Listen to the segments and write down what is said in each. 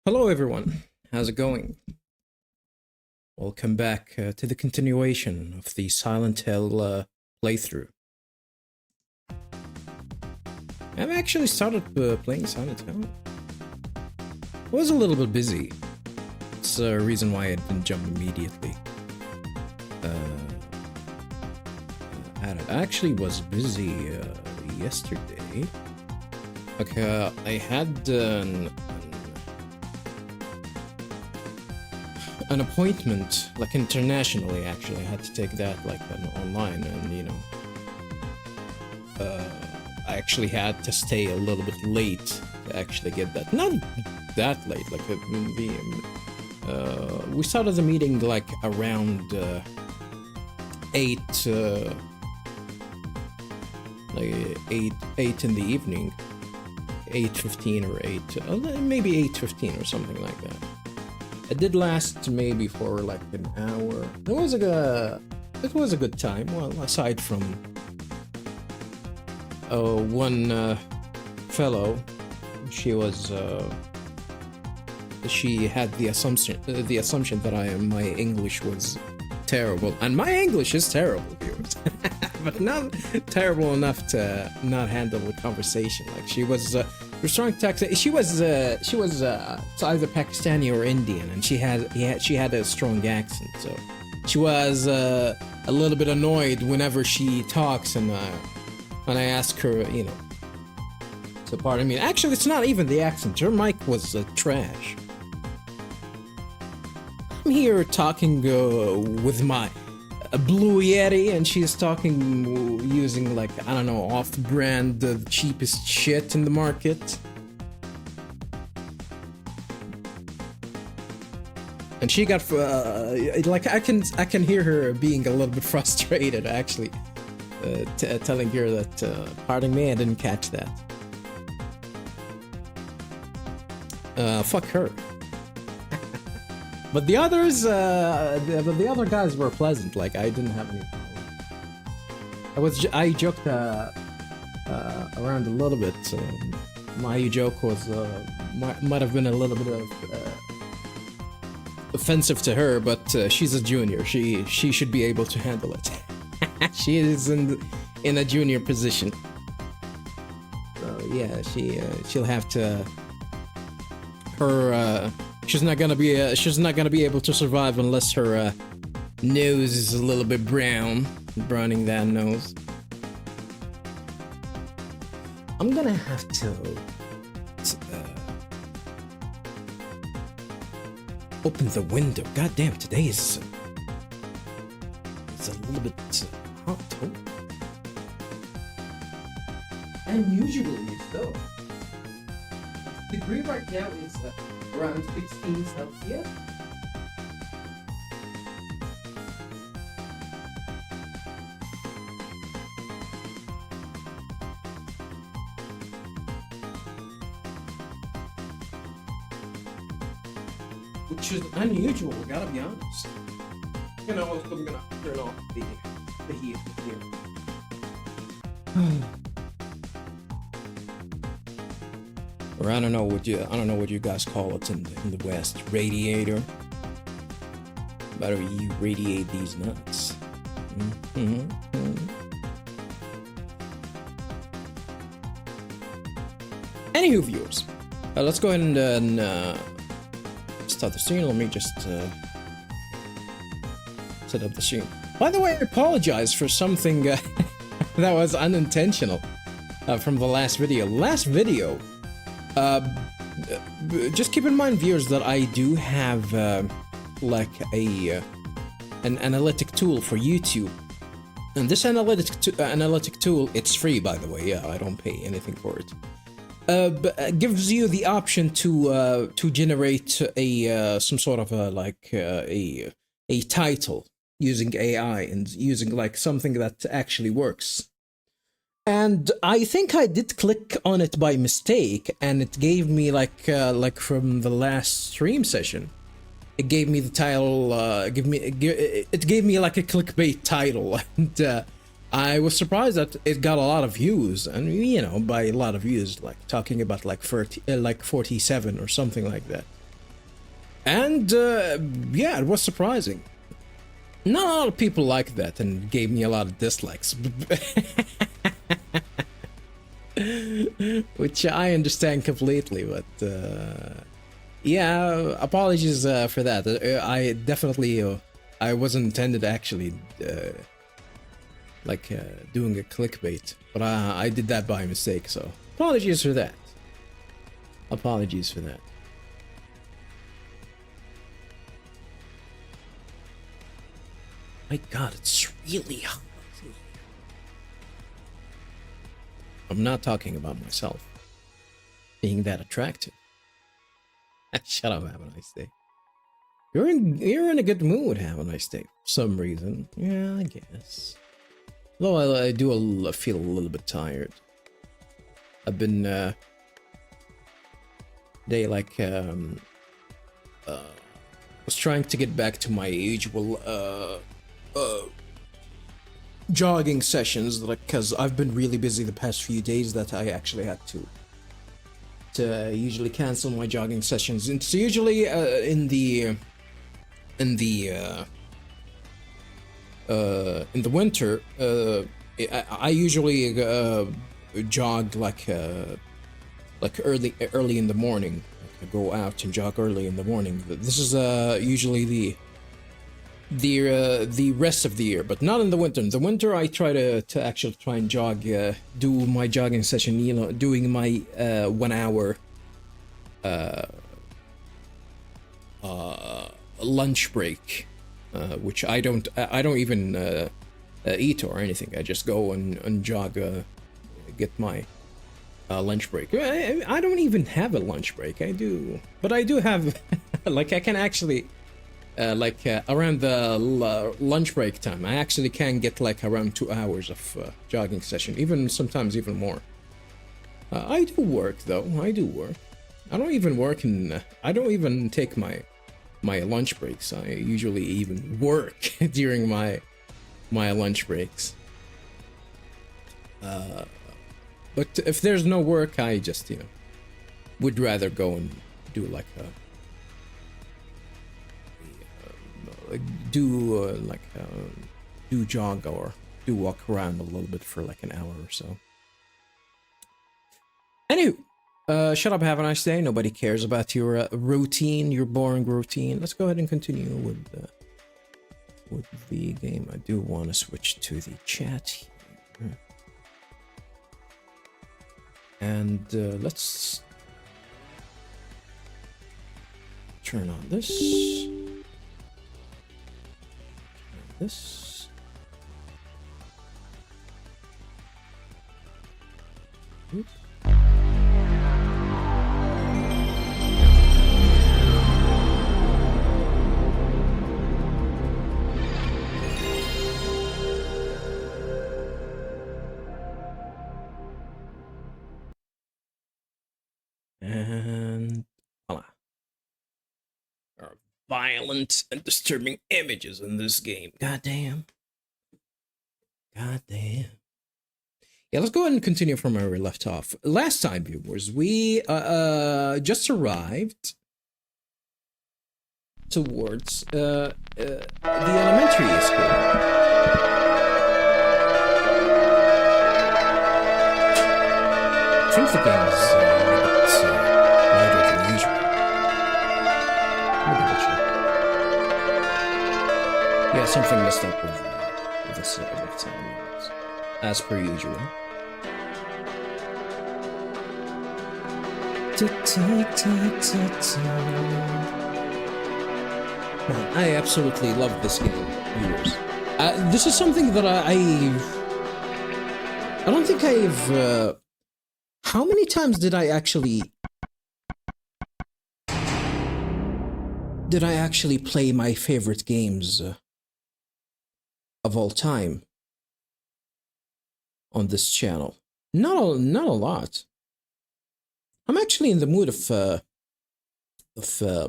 Hello everyone, how's it going? Welcome back to the continuation of the Silent Hill playthrough. I've actually started playing Silent Hill. I was a little bit busy. It's a reason why I didn't jump immediately at it. I actually was busy yesterday. Okay, I had an appointment, like internationally. Actually, I had to take that like online, and you know, I actually had to stay a little bit late to actually get that. Not that late, like we started the meeting like around 8, like 8 in the evening, 8:15 or 8, maybe 8:15 or something like that. It did last maybe for like an hour. It was a good time. Well, aside from one fellow, she had the assumption that my English was terrible, and my English is terrible, viewers, but not terrible enough to not handle the conversation. Like she was trying to talk. She was it's either Pakistani or Indian, and she had a strong accent, so she was a little bit annoyed whenever she talks, and when I ask her, you know, so pardon me. Actually, it's not even the accent. Her mic was trash. I'm here talking with my Blue Yeti, and she's talking using like, I don't know, off-brand, the cheapest shit in the market. And she got like I can hear her being a little bit frustrated, actually, telling her that pardon me, I didn't catch that. Fuck her. But the others, the other guys were pleasant. Like I didn't have any problem. I joked around a little bit. My joke was might have been a little bit of offensive to her, but she's a junior. She should be able to handle it. She is in a junior position. So yeah, she'll have to. She's not gonna be able to survive unless her nose is a little bit browning that nose. I'm gonna have to open the window. God damn, today is it's a little bit hot. Unusually so. The degree right now is around 16 Celsius. Which is unusual, gotta be honest. You know, I'm gonna turn off the heat here. Or I don't know what you guys call it in the West. Radiator. Better you radiate these nuts. Anywho, viewers, let's go ahead and start the stream. Let me just set up the stream. By the way, I apologize for something that was unintentional from the last video. Just keep in mind, viewers, that I do have like an analytic tool for YouTube, and this analytic tool, it's free, by the way. Yeah, I don't pay anything for it. But gives you the option to generate some sort of a title using AI and using like something that actually works. And I think I did click on it by mistake, and it gave me like from the last stream session, it gave me the title. It gave me like a clickbait title, and I was surprised that it got a lot of views. And you know, by a lot of views, like talking about like 47 or something like that. And yeah, it was surprising. Not a lot of people like that and gave me a lot of dislikes. Which I understand completely, but yeah, apologies for that. I definitely, I wasn't intended actually doing a clickbait, but I did that by mistake, so apologies for that. Apologies for that. My god, it's really hot. I'm not talking about myself being that attractive. Shut up, have a nice day. You're in a good mood, have a nice day. For some reason. Yeah, I guess. Though I do feel a little bit tired. I've been was trying to get back to my usual jogging sessions, because I've been really busy the past few days that I actually had to usually cancel my jogging sessions. It's usually in the winter. I usually jog like early in the morning. I go out and jog early in the morning. This is usually the rest of the year, but not in the winter. In the winter, I try to actually try and jog, do my jogging session. You know, doing my 1 hour lunch break, which I don't even eat or anything. I just go and jog, get my lunch break. I don't even have a lunch break. I do, but I do have like I can actually. Around the lunch break time, I actually can get like around 2 hours of jogging session, even sometimes even more. I do work though. I do work. I don't even work in. I don't even take my lunch breaks. I usually even work during my lunch breaks. But if there's no work, I just would rather go and do like a. Do jog or do walk around a little bit for like an hour or so. Anywho, shut up, have a nice day. Nobody cares about your routine, your boring routine. Let's go ahead and continue with the game. I do want to switch to the chat here. And let's turn on this. This. Oops. And voila. There are violent and disturbing images in this game. Goddamn. Goddamn. Yeah, let's go ahead and continue from where we left off. Last time, viewers, we just arrived towards the elementary school. I think the game is a bit lighter than usual. Yeah, something messed up with this with sound, as per usual. Man, I absolutely love this game, viewers. This is something that I don't think I've. How many times did I actually play my favorite games of all time on this channel? Not a lot. I'm actually in the mood of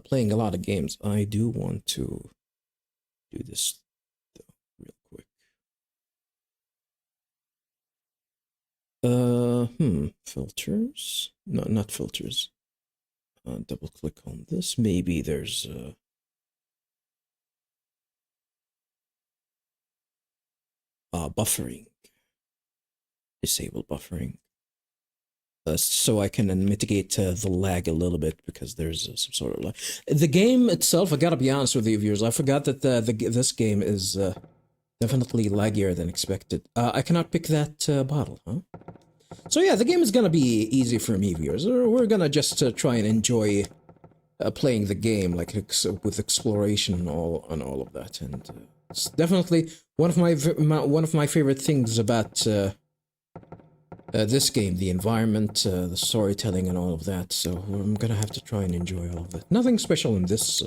playing a lot of games. I do want to do this though, real quick. Filters? No, not filters. Double click on this. Maybe there's buffering. Disable buffering. So I can mitigate the lag a little bit because there's some sort of lag. The game itself, I gotta be honest with you viewers, I forgot that this game is definitely laggier than expected. I cannot pick that bottle, huh? So yeah, the game is gonna be easy for me, viewers. We're gonna just try and enjoy playing the game, like with exploration and all of that, and it's definitely one of my favorite things about this game, the environment, the storytelling, and all of that. So I'm gonna have to try and enjoy all of that. Nothing special in this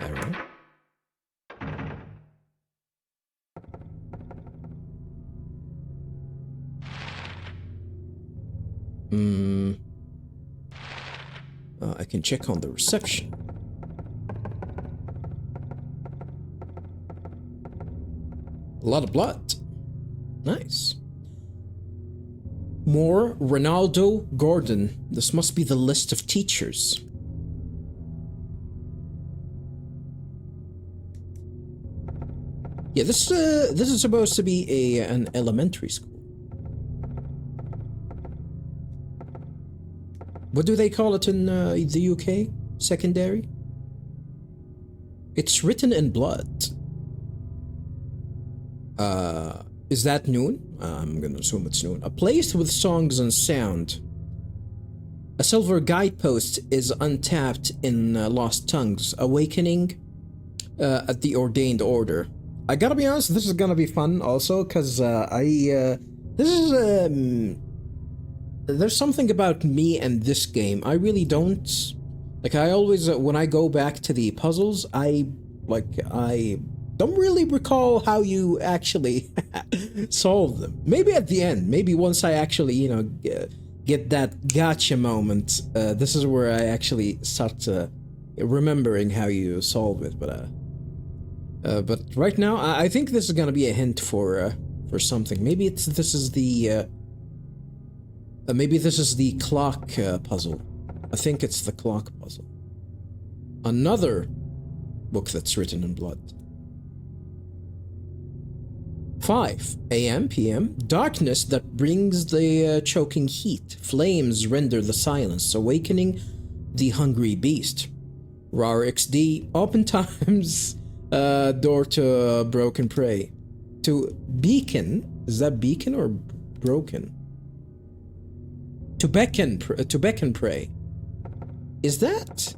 area. I can check on the reception. A lot of blood. Nice. More Ronaldo Gordon. This must be the list of teachers. Yeah, this is supposed to be an elementary school. What do they call it in the UK? Secondary? It's written in blood. Is that noon? I'm gonna assume it's noon. A place with songs and sound. A silver guidepost is untapped in Lost Tongues. Awakening at the ordained order. I gotta be honest, this is gonna be fun also, because there's something about me and this game. I really don't... Like, I always, when I go back to the puzzles, I don't really recall how you actually solve them. Maybe at the end, maybe once I actually, you know, get that gotcha moment, this is where I actually start remembering how you solve it. But right now, I think this is gonna be a hint for something. Maybe this is the clock puzzle. I think it's the clock puzzle. Another book that's written in blood. 5 a.m. p.m. Darkness that brings the choking heat. Flames render the silence, awakening the hungry beast. RAR XD. Open times. Door to broken prey. To beacon. Is that beacon or broken? To beckon prey. Is that?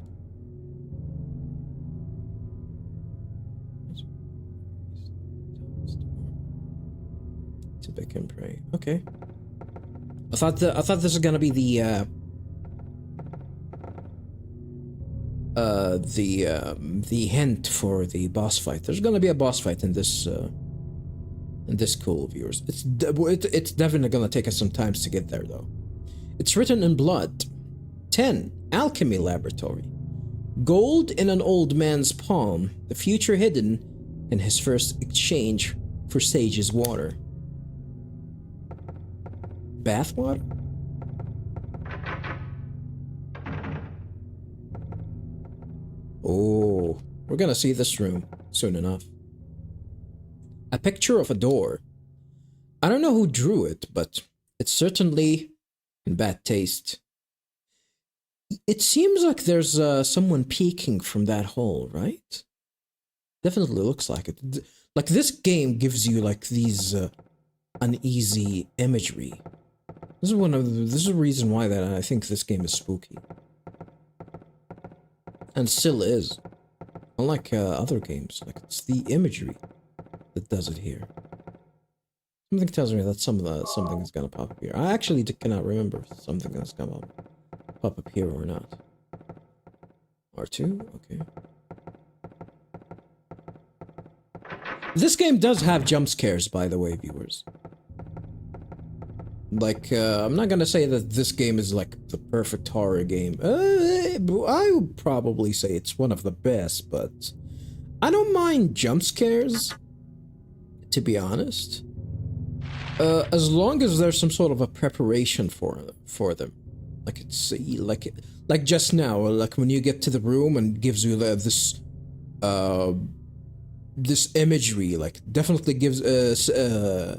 To beckon prey. Okay. I thought this was gonna be the hint for the boss fight. There's gonna be a boss fight in this cool, viewers. It's definitely gonna take us some time to get there though. It's written in blood. 10. Alchemy Laboratory. Gold in an old man's palm. The future hidden in his first exchange for Sage's water. Bathwater? Oh, we're gonna see this room soon enough. A picture of a door. I don't know who drew it, but it's certainly in bad taste. It seems like there's someone peeking from that hole, right? Definitely looks like it. Like, this game gives you like these uneasy imagery. This is a reason why that I think this game is spooky. And still is. Unlike other games, like, it's the imagery that does it here. Something tells me that something is gonna pop up here. I actually cannot remember if something is gonna pop up here or not. R2? Okay. This game does have jump scares, by the way, viewers. Like, I'm not gonna say that this game is like the perfect horror game. I would probably say it's one of the best, but I don't mind jump scares, to be honest. As long as there's some sort of a preparation for them. Like it's like just now, like when you get to the room and gives you this this imagery, like definitely gives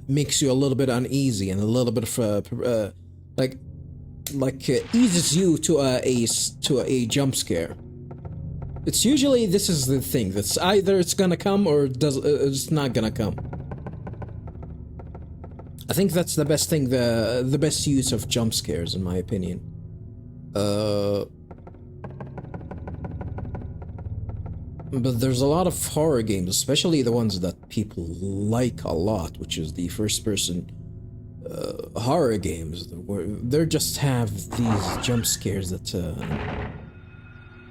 makes you a little bit uneasy and a little bit of like eases you to a jump scare. It's usually, this is the thing, that's either it's gonna come or it's not gonna come. I think that's the best thing, the best use of jump scares, in my opinion. But there's a lot of horror games, especially the ones that people like a lot, which is the first-person horror games, where they just have these jump scares that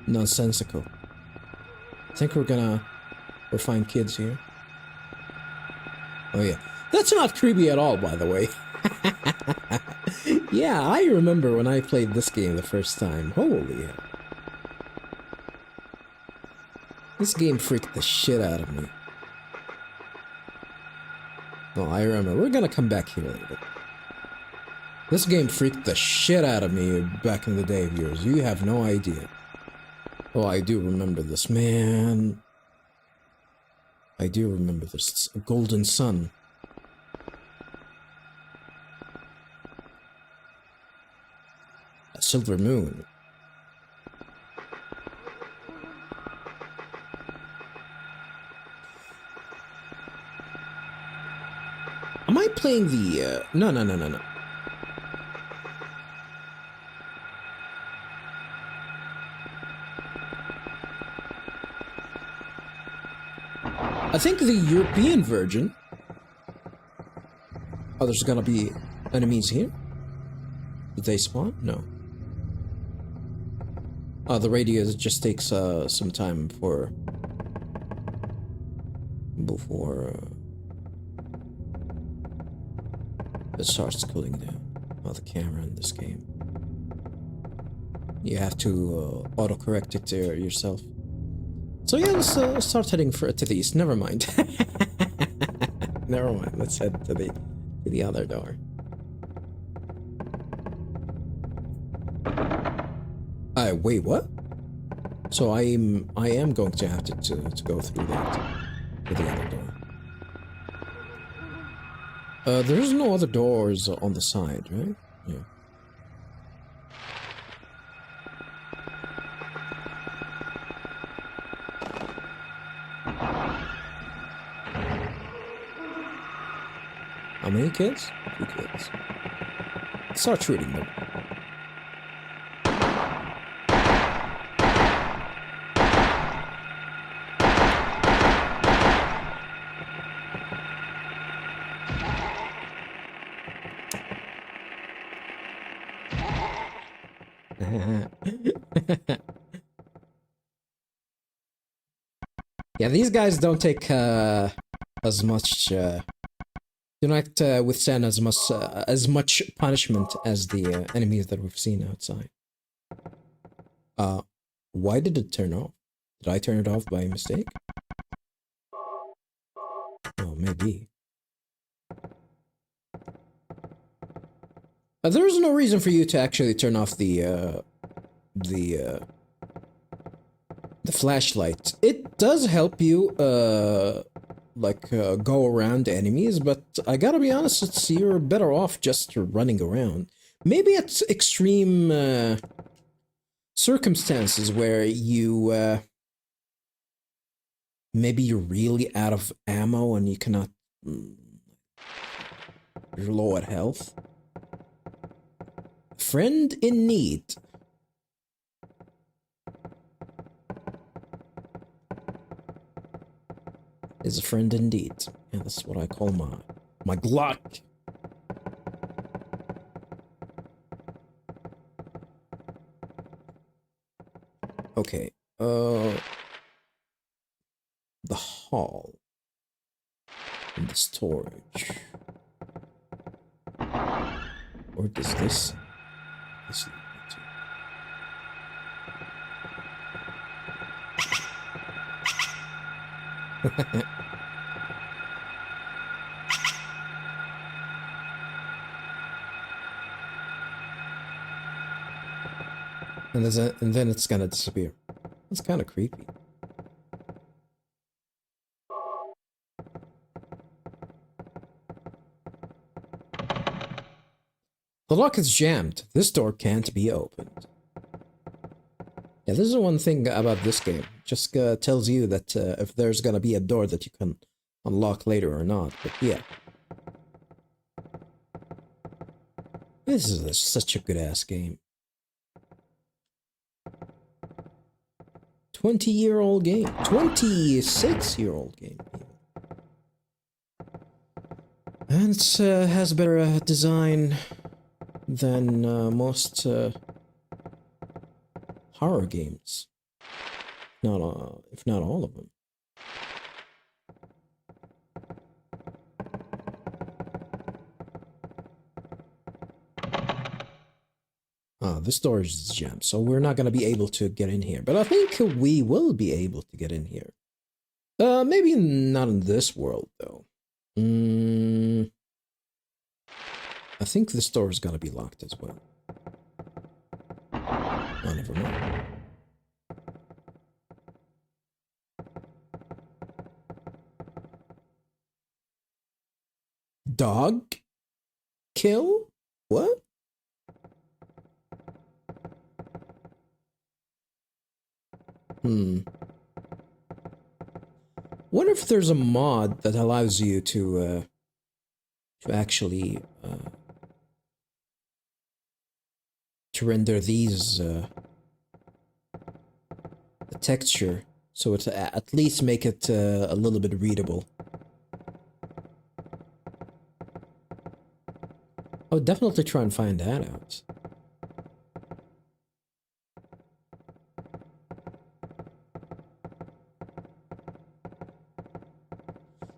nonsensical. I think we'll find kids here. Oh yeah, that's not creepy at all, by the way. Yeah, I remember when I played this game the first time. Holy hell. This game freaked the shit out of me. Oh, I remember. We're gonna come back here later. This game freaked the shit out of me back in the day, viewers. You have no idea. Oh, I do remember this, man. I do remember this. A golden sun. A silver moon. Am I playing the, no. I think the European version. Oh, there's gonna be enemies here? Did they spawn? No. Oh, the radio just takes some time before it starts cooling down. Oh, the camera in this game. You have to autocorrect it yourself. So yeah, let's start heading to the east. Never mind. Never mind. Let's head to the other door. Wait, what? So I am going to have to go through that to the other door. There's no other doors on the side, right? Yeah. How many kids? 2 kids. Start shooting them. Yeah, these guys don't take as much do not withstand as much punishment as the enemies that we've seen outside. Why did it turn off? Did I turn it off by mistake? Oh, maybe. There is no reason for you to actually turn off the flashlight. It does help you go around enemies, but I gotta be honest, you're better off just running around. Maybe it's extreme circumstances where you maybe you're really out of ammo and you cannot, you're low at health. Friend in need. Is a friend indeed. Yeah, that's what I call my Glock. Okay. The hall and the storage. Or does this? and then it's gonna disappear. That's kind of creepy. The lock is jammed. This door can't be opened. Yeah, this is one thing about this game. Just tells you that if there's gonna be a door that you can unlock later or not. But yeah. This is such a good-ass game. 20-year-old game. 26-year-old game. And it has better design than most horror games. Not if not all of them. This door is jammed, so we're not gonna be able to get in here. But I think we will be able to get in here. Maybe not in this world though. I think this door is gonna be locked as well. Oh, never mind. Dog? Kill? What? What if there's a mod that allows you to actually to render these the texture so it at least make it a little bit readable? I would definitely try and find that out.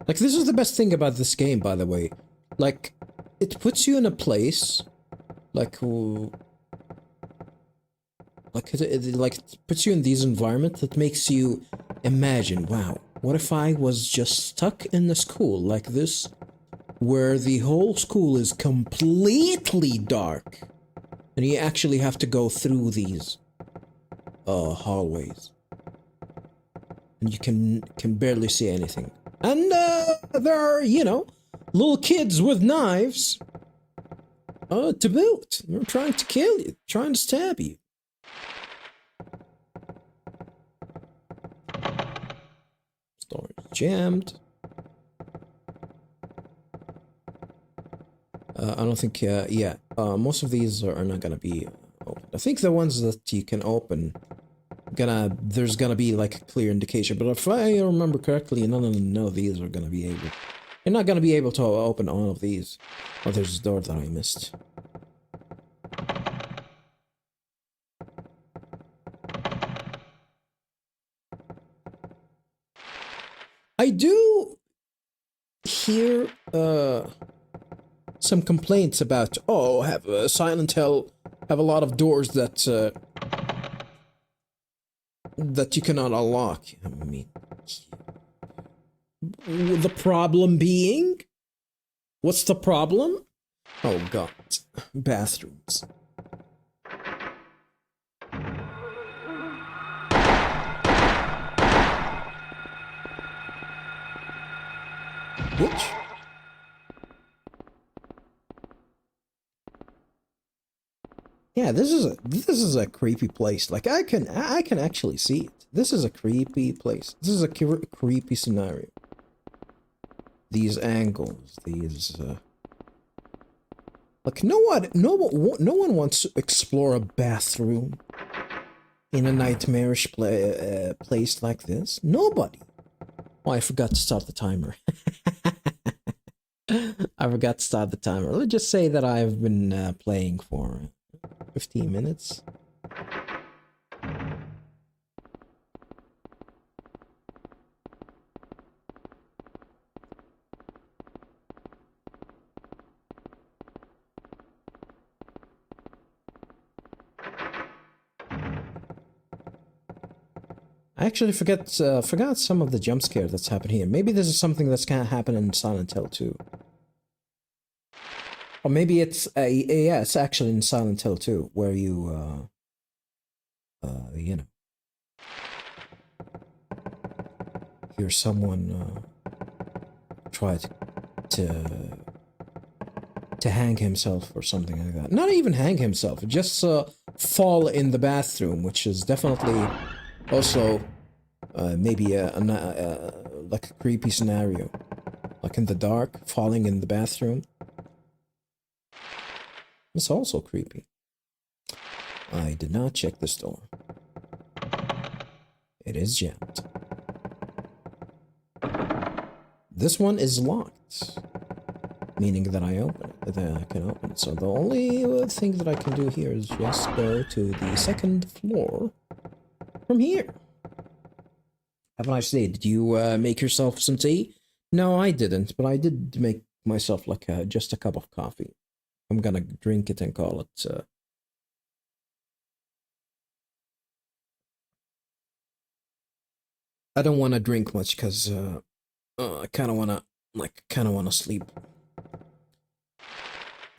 Like, this is the best thing about this game, by the way. Like, it puts you in a place, like it puts you in these environments that makes you imagine, wow, what if I was just stuck in a school like this, where the whole school is completely dark, and you actually have to go through these hallways, and you can barely see anything. And there are, you know, little kids with knives to boot. They're trying to kill you, trying to stab you. Door is jammed. I don't think, yeah, most of these are not gonna be open. I think the ones that you can open, there's gonna be like a clear indication, but if I remember correctly, none of these are gonna be able. You're not gonna be able to open all of these. Oh, there's a door that I missed. I do hear some complaints about, oh, have Silent Hill have a lot of doors that that you cannot unlock. I mean, the problem being, what's the problem? Oh god, bathrooms. Which? Yeah, this is a creepy place. Like I can actually see it. This is a creepy place. This is a creepy scenario. These angles, these like no one wants to explore a bathroom in a nightmarish place like this. Nobody. Oh, I forgot to start the timer. I forgot to start the timer. Let's just say that I've been playing for 15 minutes. I actually forgot some of the jump scare that's happened here. Maybe this is something that's gonna happen in Silent Hill 2. Or maybe it's yeah, it's actually in Silent Hill 2, where you you know, hear someone try to hang himself or something like that. Not even hang himself, just fall in the bathroom, which is definitely also maybe like a creepy scenario. Like in the dark, falling in the bathroom. It's also creepy. I did not check this door. It is jammed. This one is locked, meaning that I can open it. So the only thing that I can do here is just go to the second floor from here. Have a nice day. Did you make yourself some tea? No, I didn't, but I did make myself like just a cup of coffee. I'm gonna drink it and call it. I don't want to drink much because I kind of wanna sleep.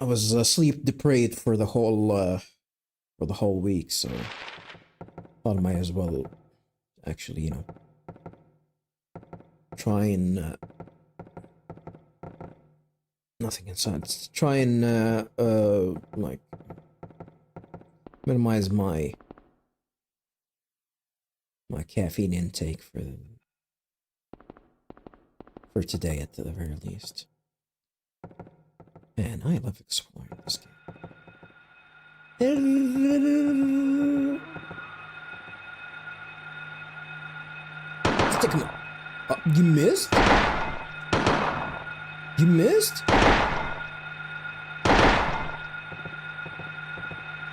I was sleep deprived for the whole week, so thought I might as well actually, you know, try and nothing inside. Try and like minimize my caffeine intake for today at the very least. Man, I love exploring this game. Stick him up. You missed? You missed?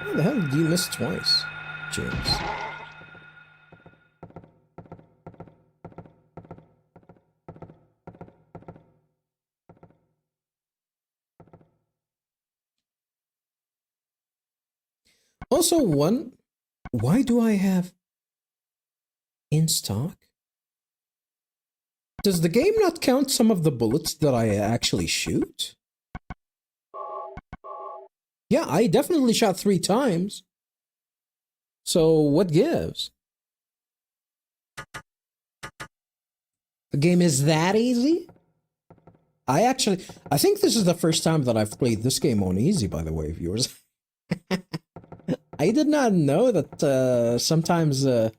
How the hell did you miss twice, James? Also, why do I have in stock? Does the game not count some of the bullets that I actually shoot? Yeah, I definitely shot 3 times. So what gives? The game is that easy? I think this is the first time that I've played this game on easy, by the way, viewers. I did not know that sometimes the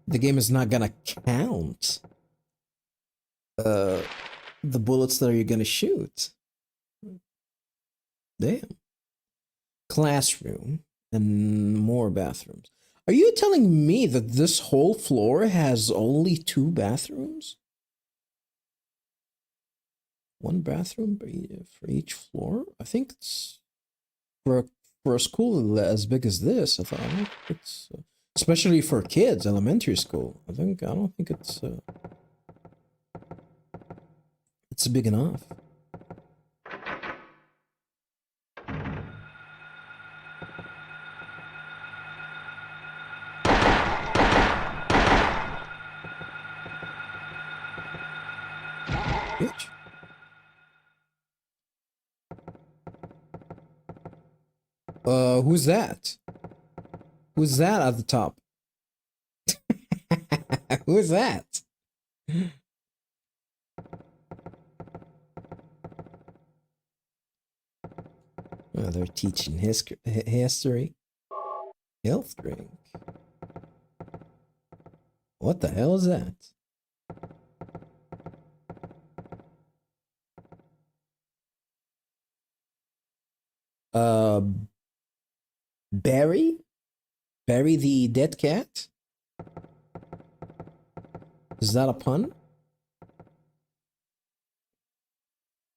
game is not gonna count the bullets that you're gonna shoot. Damn. Classroom and more bathrooms. Are you telling me that this whole floor has only 2 bathrooms? 1 bathroom for each floor? I think it's for a school as big as this. I thought it's especially for kids, elementary school. I don't think it's big enough. Bitch. Who's that? Who's that at the top? Who's that? Oh, they're teaching history. Health drink. What the hell is that? Barry? Barry the dead cat? Is that a pun?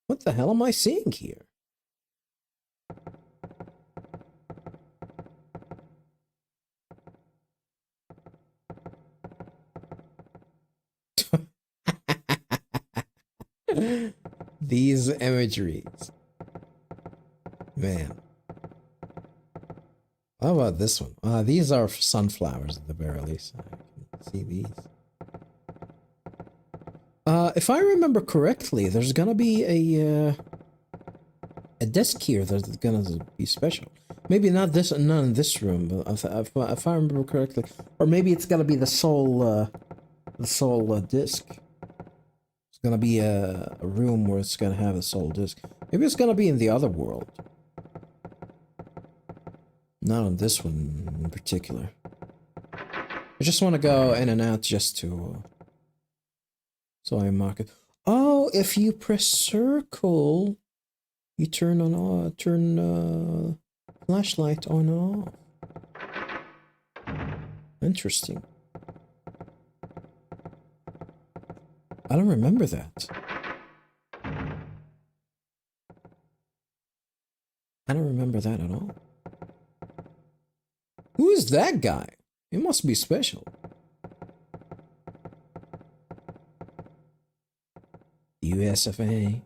What the hell am I seeing here? These imageries. Man. How about this one? These are sunflowers at the very least. I can see these. If I remember correctly, there's gonna be a desk here that's gonna be special. Maybe not in this room, but if I remember correctly, or maybe it's gonna be the soul disc. It's gonna be a room where it's gonna have a soul disc. Maybe it's gonna be in the other world. Not on this one in particular. I just want to go in and out just to... so I mark it. Oh, if you press circle, you turn flashlight on and off. Interesting. I don't remember that. I don't remember that at all. Who is that guy? He must be special. US of A.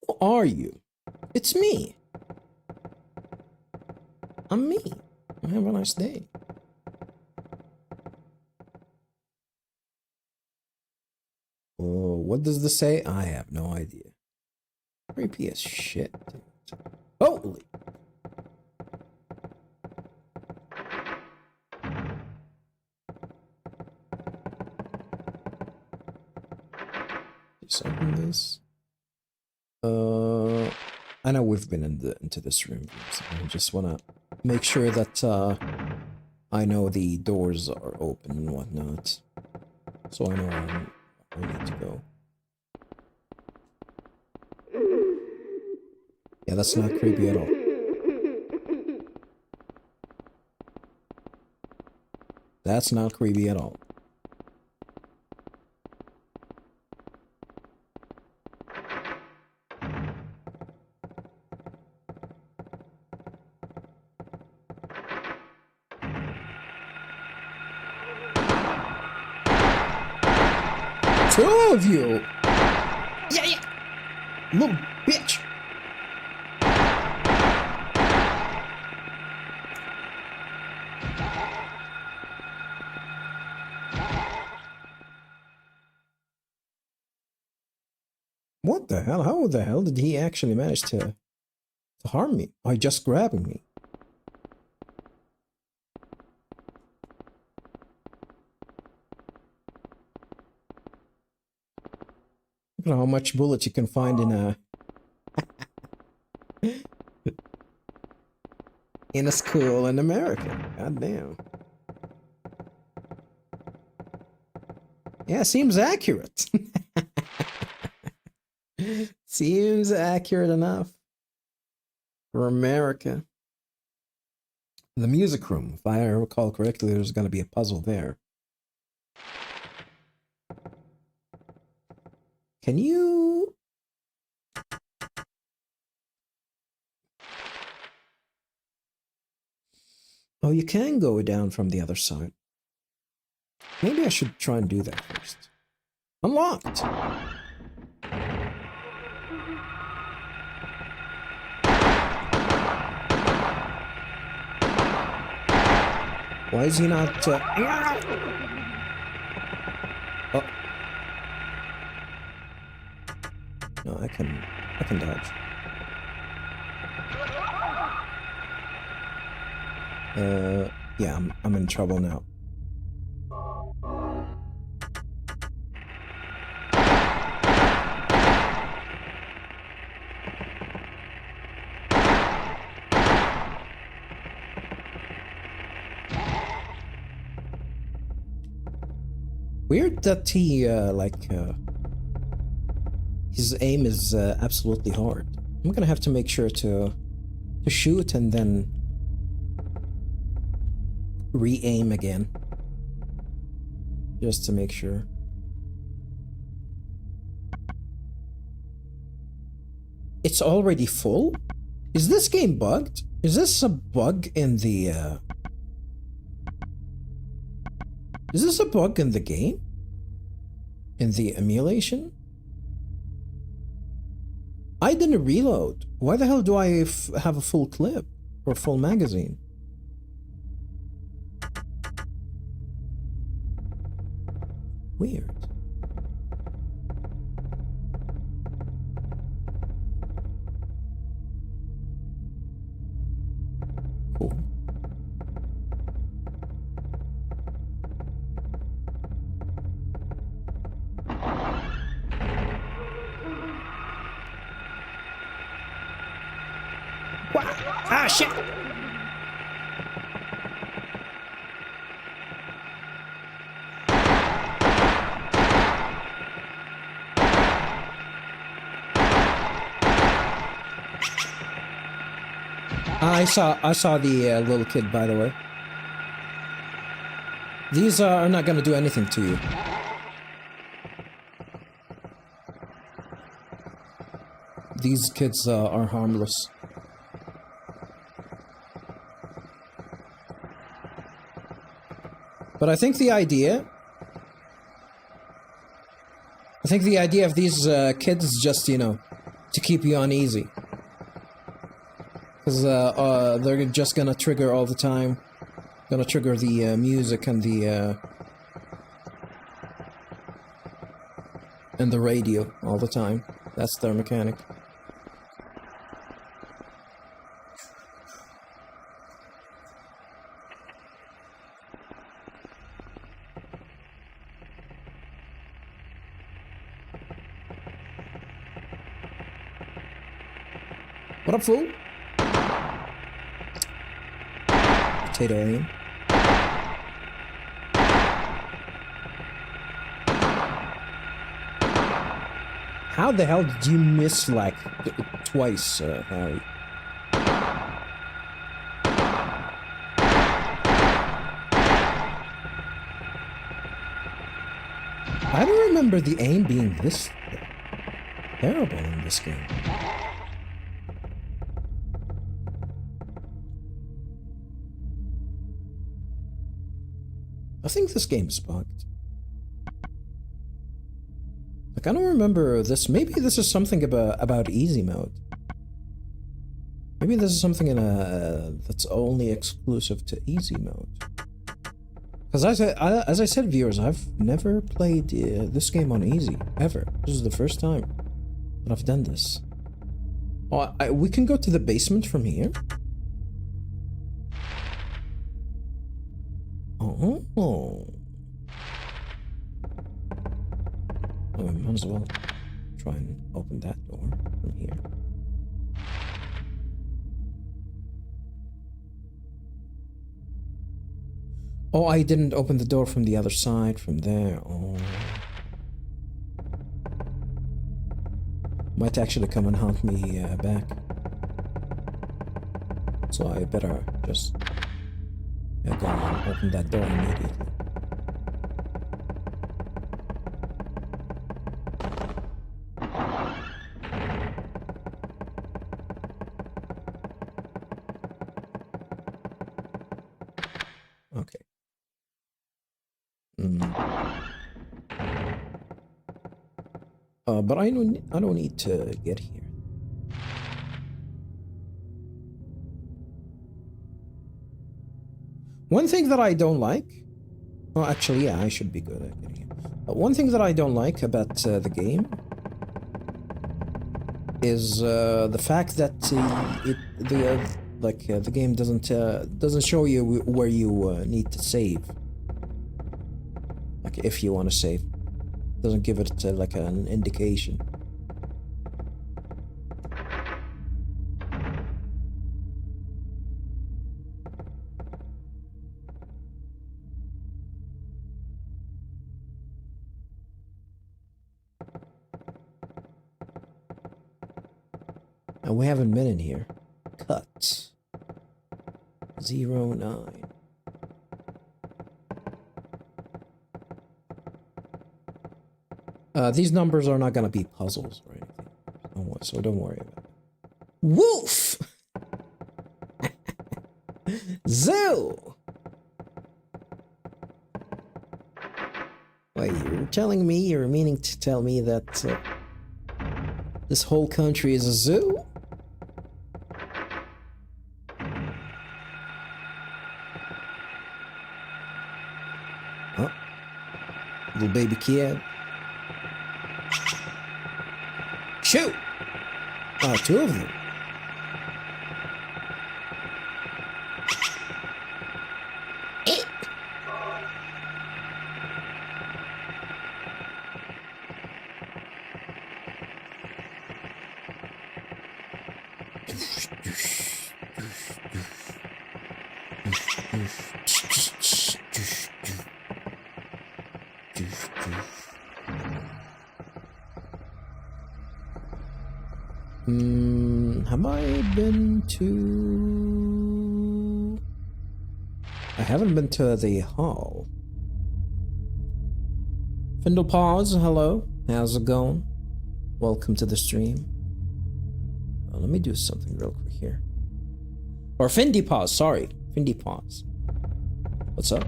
Who are you? It's me. I'm me. Have a nice day. Oh, what does this say? I have no idea. Creepy as shit. Holy. Just open this. I know we've been into this room, so I just wanna make sure that I know the doors are open and whatnot, so I know where I need to go. Yeah, that's not creepy at all. That's not creepy at all. Two of you! Yeah! Little bitch! What the hell? How the hell did he actually manage to harm me by just grabbing me? Look at how much bullets you can find in a in a school in America. God damn. Yeah, seems accurate. Seems accurate enough for America. The music room, if I recall correctly, there's going to be a puzzle there. Can you... Oh, you can go down from the other side. Maybe I should try and do that first. Unlocked! Why is he not... Oh. No, I can dodge. Yeah, I'm in trouble now. Weird that he, his aim is absolutely hard. I'm gonna have to make sure to shoot and then re-aim again. Just to make sure. It's already full? Is this game bugged? Is this a bug in the, Is this a bug in the game? In the emulation? I didn't reload. Why the hell do I have a full clip? Or full magazine? Weird. Cool. What? Ah, shit! I saw the little kid, by the way. These are not gonna do anything to you. These kids are harmless. But I think the idea of these kids is just, you know, to keep you uneasy. Because they're just gonna trigger all the time. Gonna trigger the music and the radio all the time. That's their mechanic. What up, fool? Potato alien. How the hell did you miss, like, twice, Harry? I don't remember the aim being this terrible in this game. I think this game is bugged. Like, I don't remember this. Maybe this is something about easy mode. Maybe this is something that's only exclusive to easy mode. Because as I said, viewers, I've never played this game on easy, ever. This is the first time that I've done this. Oh, we can go to the basement from here? Oh. Oh, we might as well try and open that door from here. Oh, I didn't open the door from the other side, from there. Oh. Might actually come and haunt me back. So I better just go and open that door immediately. Okay. But I don't need to get here. One thing that I don't like... Oh, actually, yeah, I should be good at getting here. One thing that I don't like about the game is the fact that the game doesn't show you where you need to save. Like, if you want to save. Doesn't give it like an indication. And we haven't been in here. Cut. 09. These numbers are not gonna be puzzles or anything, so don't worry about it. Wolf! Zoo! Wait, you're meaning to tell me that this whole country is a zoo? Huh? Little baby kid. Shoot! Oh, two of them. Have I been to... I haven't been to the hall. Findle Paws, hello. How's it going? Welcome to the stream. Let me do something real quick here. Or Findy Paws, sorry. Findy Paws. What's up?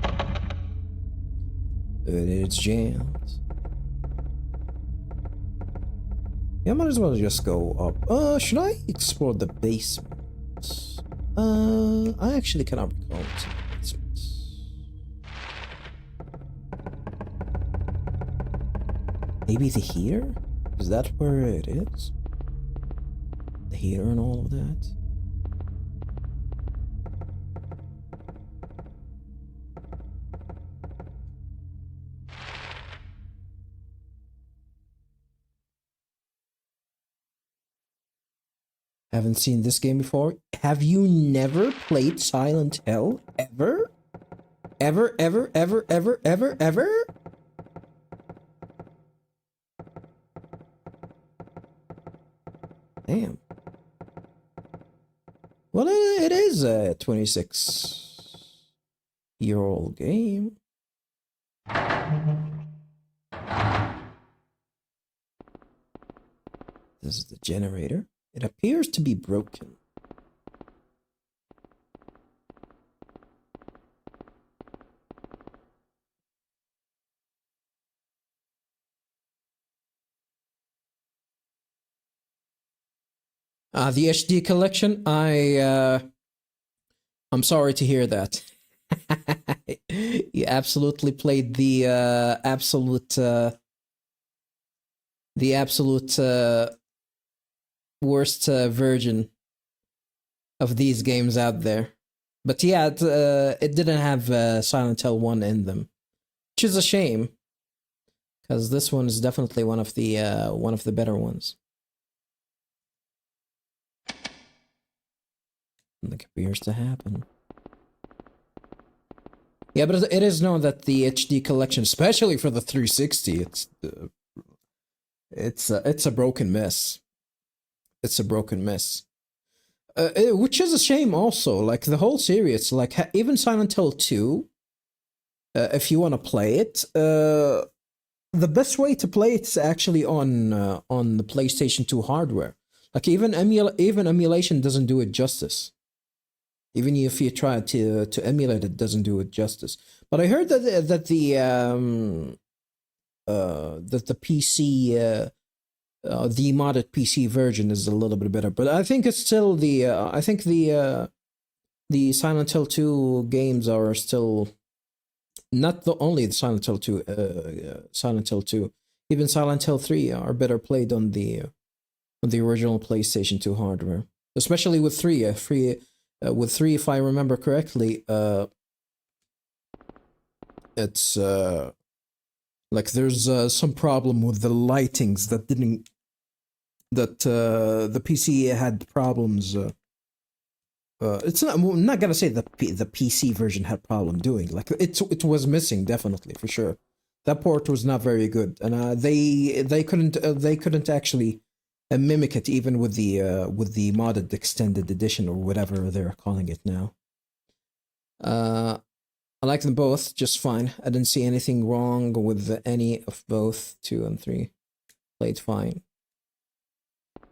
It's jammed. Yeah, I might as well just go up. Should I explore the basement? I actually cannot recall what's in the basement. Maybe the heater? Is that where it is? The heater and all of that? Haven't seen this game before. Have you never played Silent Hill? Ever? Ever, ever, ever, ever, ever, ever? Damn. Well, it is a 26-year-old game. This is the generator. It appears to be broken. The HD collection, I'm sorry to hear that. You absolutely played the absolute worst version of these games out there. But yeah, it didn't have Silent Hill 1 in them, which is a shame, because this one is definitely one of the better ones. That appears to happen. Yeah, but it is known that the HD collection, especially for the 360, it's a broken mess. It's a broken mess. Which is a shame also. Like, the whole series, like, even Silent Hill 2, if you want to play it, the best way to play it is actually on the PlayStation 2 hardware. Like, even emulation doesn't do it justice. Even if you try to emulate it, doesn't do it justice. But I heard that the PC, the modded PC version is a little bit better. But I think it's still the Silent Hill 2 games are still not the only the Silent Hill 2, Silent Hill 2. Even Silent Hill 3 are better played on the original PlayStation 2 hardware, especially with 3. With 3, if I remember correctly, it's like there's some problem with the lightings that the PC had problems. It's not. I'm not gonna say the PC version had problem doing. Like it was missing, definitely, for sure. That port was not very good, and they couldn't actually mimic it even with the modded extended edition or whatever they're calling it now. I like them both just fine. I didn't see anything wrong with any of both 2 and 3. Played fine.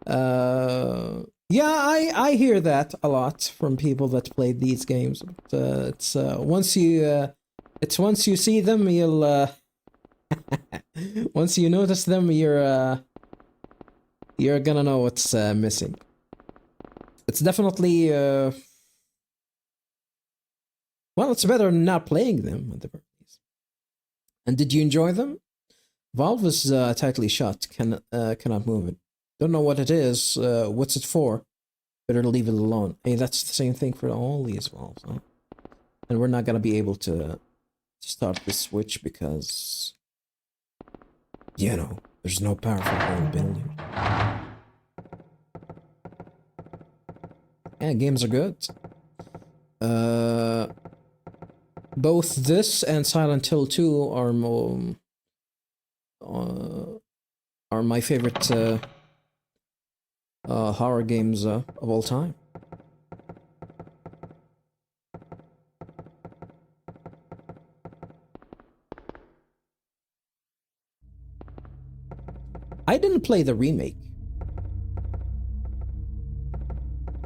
Yeah, I hear that a lot from people that played these games. But, it's once you see them, you'll once you notice them, you're gonna know what's missing. It's definitely well, it's better than not playing them at the very least. And did you enjoy them? Valve is tightly shut. Cannot move it. Don't know what it is. What's it for? Better leave it alone. Hey, that's the same thing for all these valves, huh? And we're not gonna be able to start the switch because, you know, there's no power for the whole building. Yeah, games are good. Both this and Silent Hill 2 are my favorite horror games of all time. I didn't play the remake.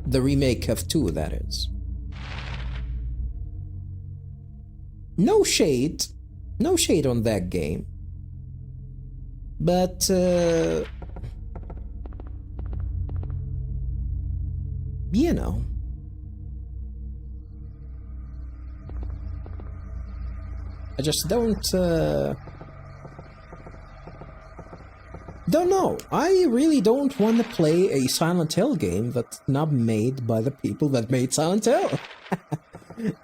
The remake of 2, that is. No shade. No shade on that game. But, you know. I just don't know. I really don't want to play a Silent Hill game that's not made by the people that made Silent Hill.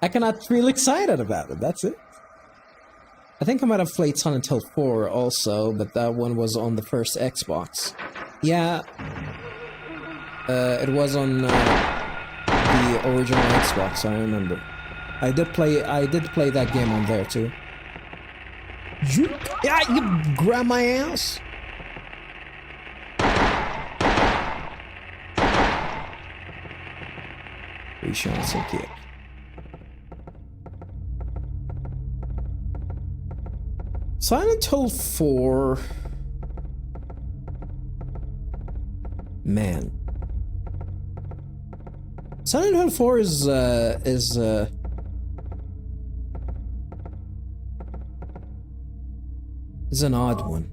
I cannot feel excited about it, that's it. I think I might have played Silent Hill 4 also, but that one was on the first Xbox. Yeah, it was on the original Xbox, I remember. I did play that game on there too. Yeah, you grab my ass. Three shots and kick. Silent Hill 4. Man. Silent Hill 4 is an odd one.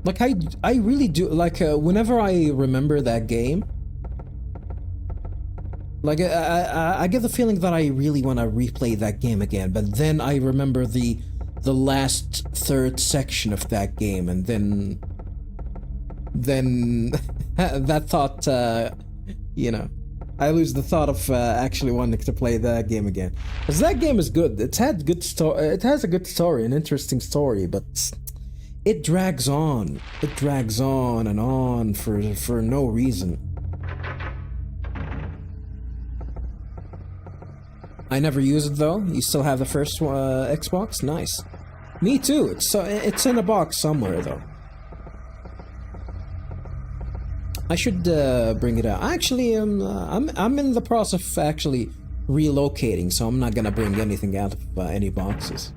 Like I really do like whenever I remember that game, like I get the feeling that I really want to replay that game again, but then I remember the last third section of that game, and then that thought, you know, I lose the thought of actually wanting to play that game again. Because that game is good. It has a good story, an interesting story, but it drags on. It drags on and on for no reason. I never use it though. You still have the first Xbox? Nice. Me too. It's in a box somewhere though. I should bring it out. Actually, I'm in the process of actually relocating, so I'm not gonna bring anything out of any boxes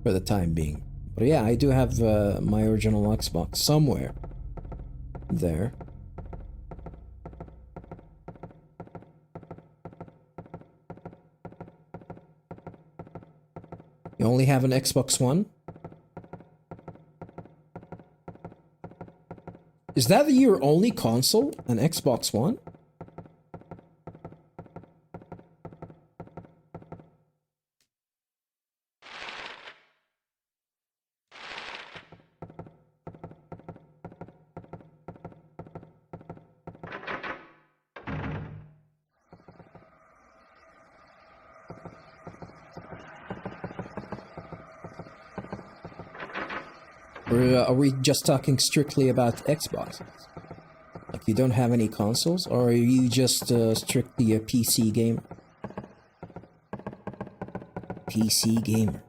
for the time being. But yeah, I do have my original Xbox somewhere there. You only have an Xbox One? Is that your only console? An Xbox One? Or are we just talking strictly about Xboxes? Like you don't have any consoles? Or are you just strictly a PC gamer? PC gamer.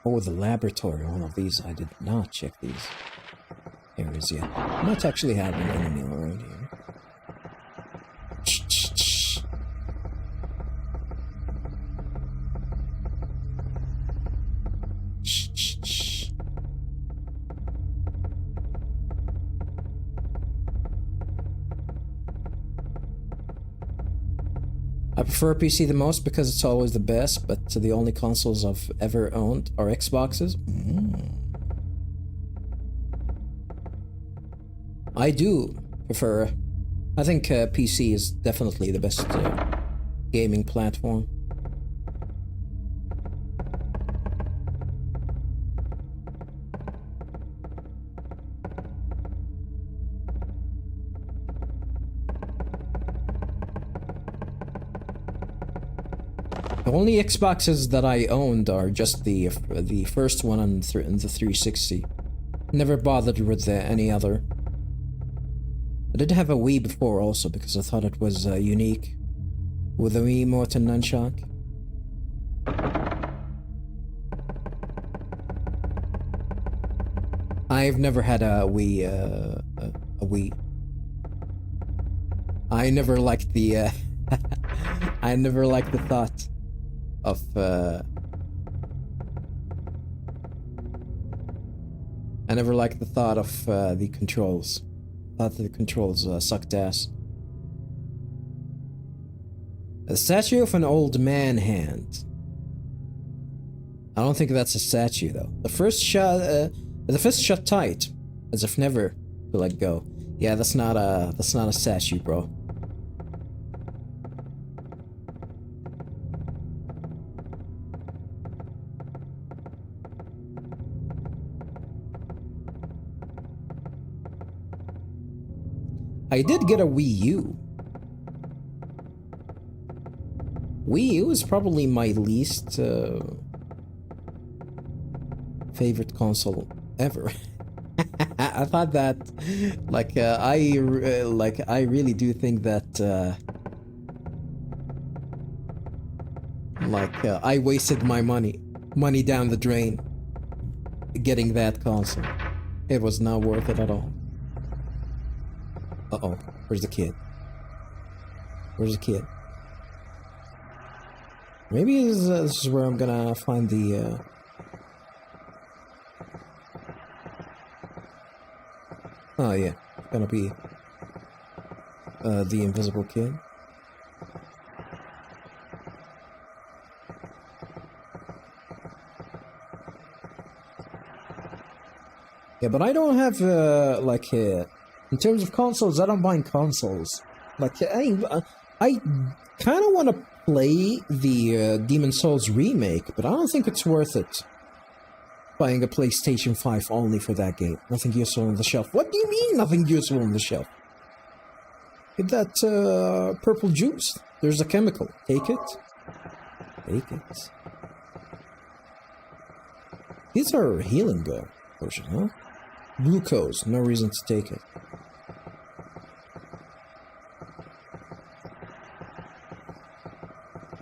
Oh, the laboratory. One of these. I did not check these areas yet. I might actually have an enemy around here. I prefer PC the most because it's always the best, but the only consoles I've ever owned are Xboxes. I do prefer. I think PC is definitely the best gaming platform. The only Xboxes that I owned are just the first one and the 360. Never bothered with any other. I did have a Wii before also because I thought it was unique, with a Wii remote and nunchuck. I've never had a Wii. A Wii. I never liked the. I never liked the thought of. I never liked the thought of the controls. Thought the controls sucked ass. A statue of an old man hand. I don't think that's a statue though. The fist shut tight, as if never to let go. Yeah, that's not a statue, bro. I did get a Wii U. Wii U is probably my least favorite console ever. I thought that, like, I really do think that, I wasted my money down the drain, getting that console. It was not worth it at all. Uh-oh, where's the kid? Where's the kid? Maybe this is where I'm gonna find the, Oh yeah, it's gonna be, the invisible kid. Yeah, but I don't have, in terms of consoles, I don't mind consoles. Like, I kind of want to play the Demon Souls remake, but I don't think it's worth it. Buying a PlayStation 5 only for that game. Nothing useful on the shelf. What do you mean, nothing useful on the shelf? Get that purple juice. There's a chemical. Take it. Take it. These are healing potions, huh? Glucose. No reason to take it.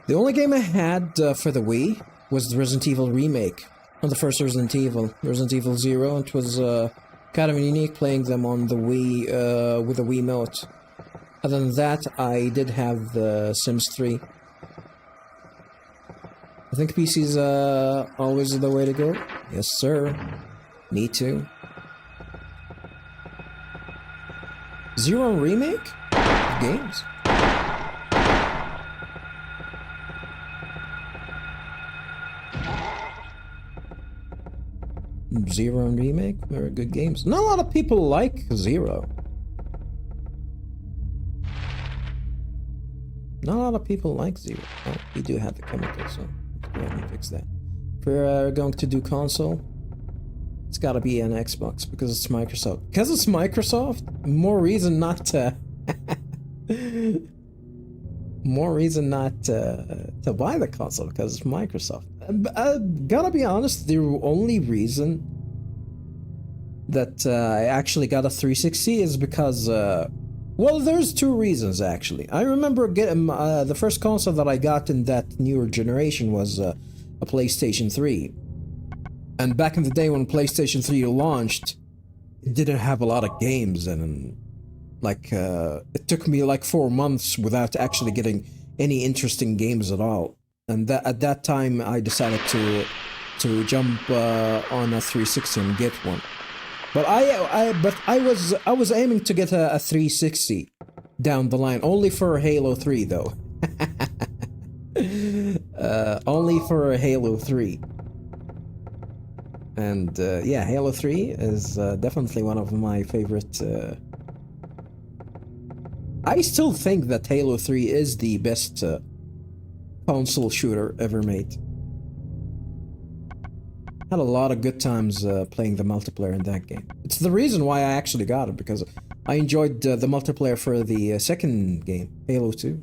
The only game I had for the Wii was the Resident Evil remake. On the first Resident Evil 0. It was kind of unique playing them on the Wii with a Wiimote. Other than that, I did have the Sims 3. I think PC's always the way to go. Yes, sir. Me too. Zero remake? Games? Zero remake? Very good games. Not a lot of people like Zero. Not a lot of people like Zero. Oh, we do have the chemical, so let's go ahead and fix that. If we're going to do console, it's gotta be an Xbox because it's Microsoft. Because it's Microsoft, more reason not to... more reason not to buy the console because it's Microsoft. Gotta be honest, the only reason that I actually got a 360 is because, well, there's two reasons actually. I remember getting the first console that I got in that newer generation was a PlayStation 3. And back in the day when PlayStation 3 launched, it didn't have a lot of games, and like it took me like 4 months without actually getting any interesting games at all. And at that time, I decided to jump on a 360 and get one. But I was aiming to get a 360 down the line, only for Halo 3 though. Only for Halo 3. And yeah, Halo 3 is definitely one of my favorite I still think that Halo 3 is the best console shooter ever made. Had a lot of good times playing the multiplayer in that game. It's the reason why I actually got it, because I enjoyed the multiplayer for the second game, Halo 2.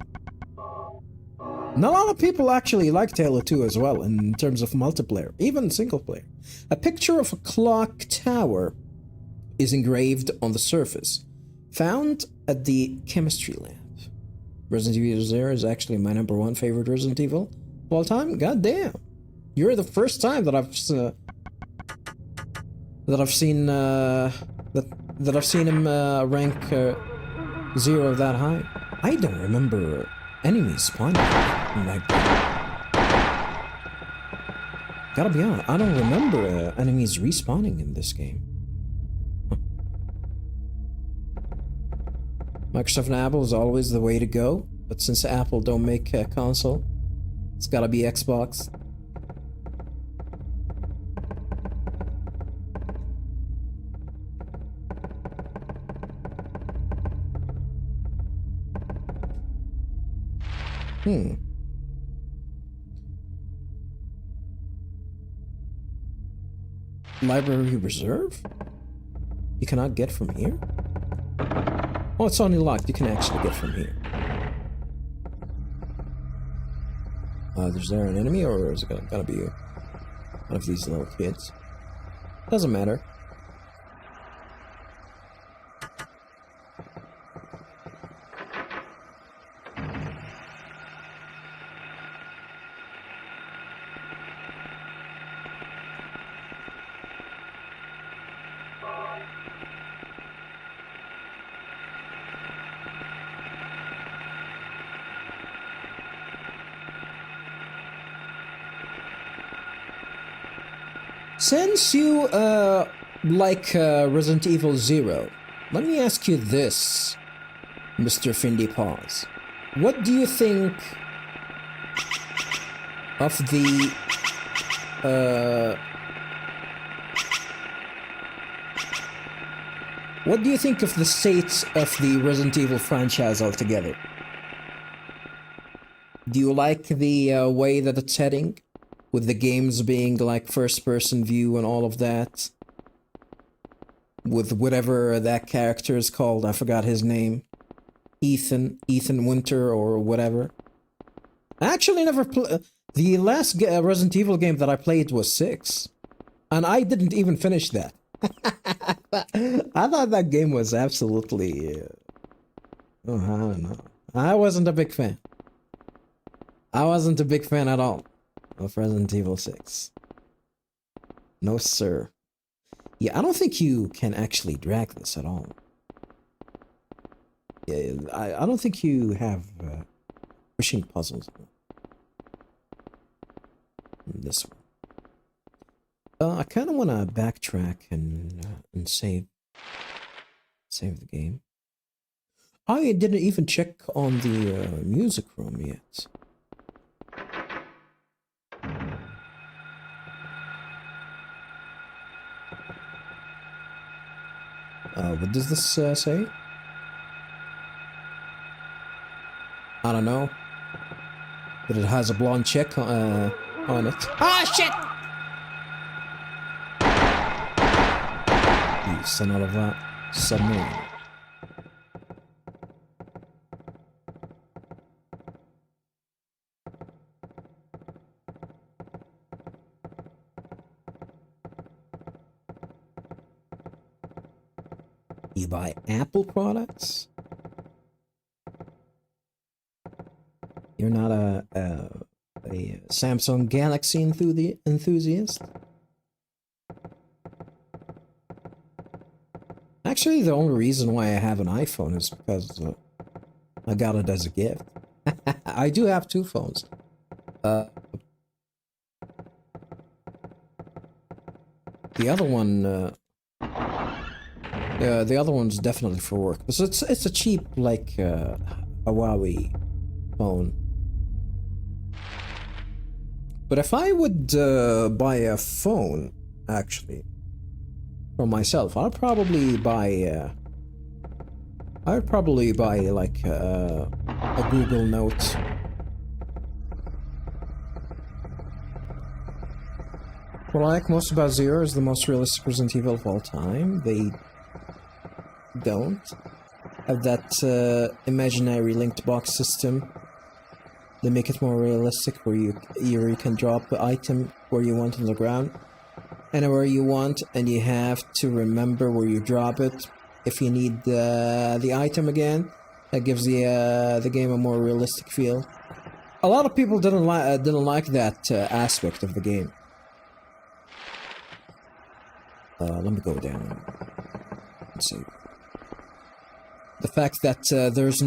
And a lot of people actually liked Halo 2 as well in terms of multiplayer, even single player. A picture of a clock tower is engraved on the surface, found at the chemistry lab. Resident Evil 0 is actually my #1 favorite Resident Evil of all time. God damn. You're the first time that I've seen him rank 0 that high. I don't remember enemies spawning in that game. Gotta be honest, I don't remember enemies respawning in this game. Huh. Microsoft and Apple is always the way to go, but since Apple don't make a console, it's gotta be Xbox. Library reserve? You cannot get from here? Oh, it's only locked. You can actually get from here. Is there an enemy, or is it gonna be one of these little kids? Doesn't matter. Since you like Resident Evil 0, let me ask you this, Mr. Findy Paws. What do you think of the what do you think of the state of the Resident Evil franchise altogether? Do you like the way that it's heading? With the games being like first-person view and all of that. With whatever that character is called, I forgot his name. Ethan Winter or whatever. I actually never the last Resident Evil game that I played was 6. And I didn't even finish that. I thought that game was absolutely... oh, I don't know. I wasn't a big fan. I wasn't a big fan at all of Resident Evil 6. No, sir. Yeah, I don't think you can actually drag this at all. Yeah, I don't think you have pushing puzzles in this one. I kind of want to backtrack and save the game. I didn't even check on the music room yet. What does this say? I don't know. But it has a blonde chick on it. Ah, shit! You son of a submarine. You buy Apple products? You're not a Samsung Galaxy enthusiast? Actually, the only reason why I have an iPhone is because I got it as a gift. I do have 2 phones. The other one... the other one's definitely for work. So it's a cheap, like, Huawei phone. But if I would buy a phone, actually, for myself, I'll probably buy I would probably buy like a Google Note. What I like most about Zero is the most realistic Resident Evil of all time. They don't have that imaginary linked box system. They make it more realistic, where you can drop the item where you want on the ground, anywhere you want, and you have to remember where you drop it. If you need the item again, that gives the game a more realistic feel. A lot of people didn't like that aspect of the game. Let me go down. Let's see. The fact that there's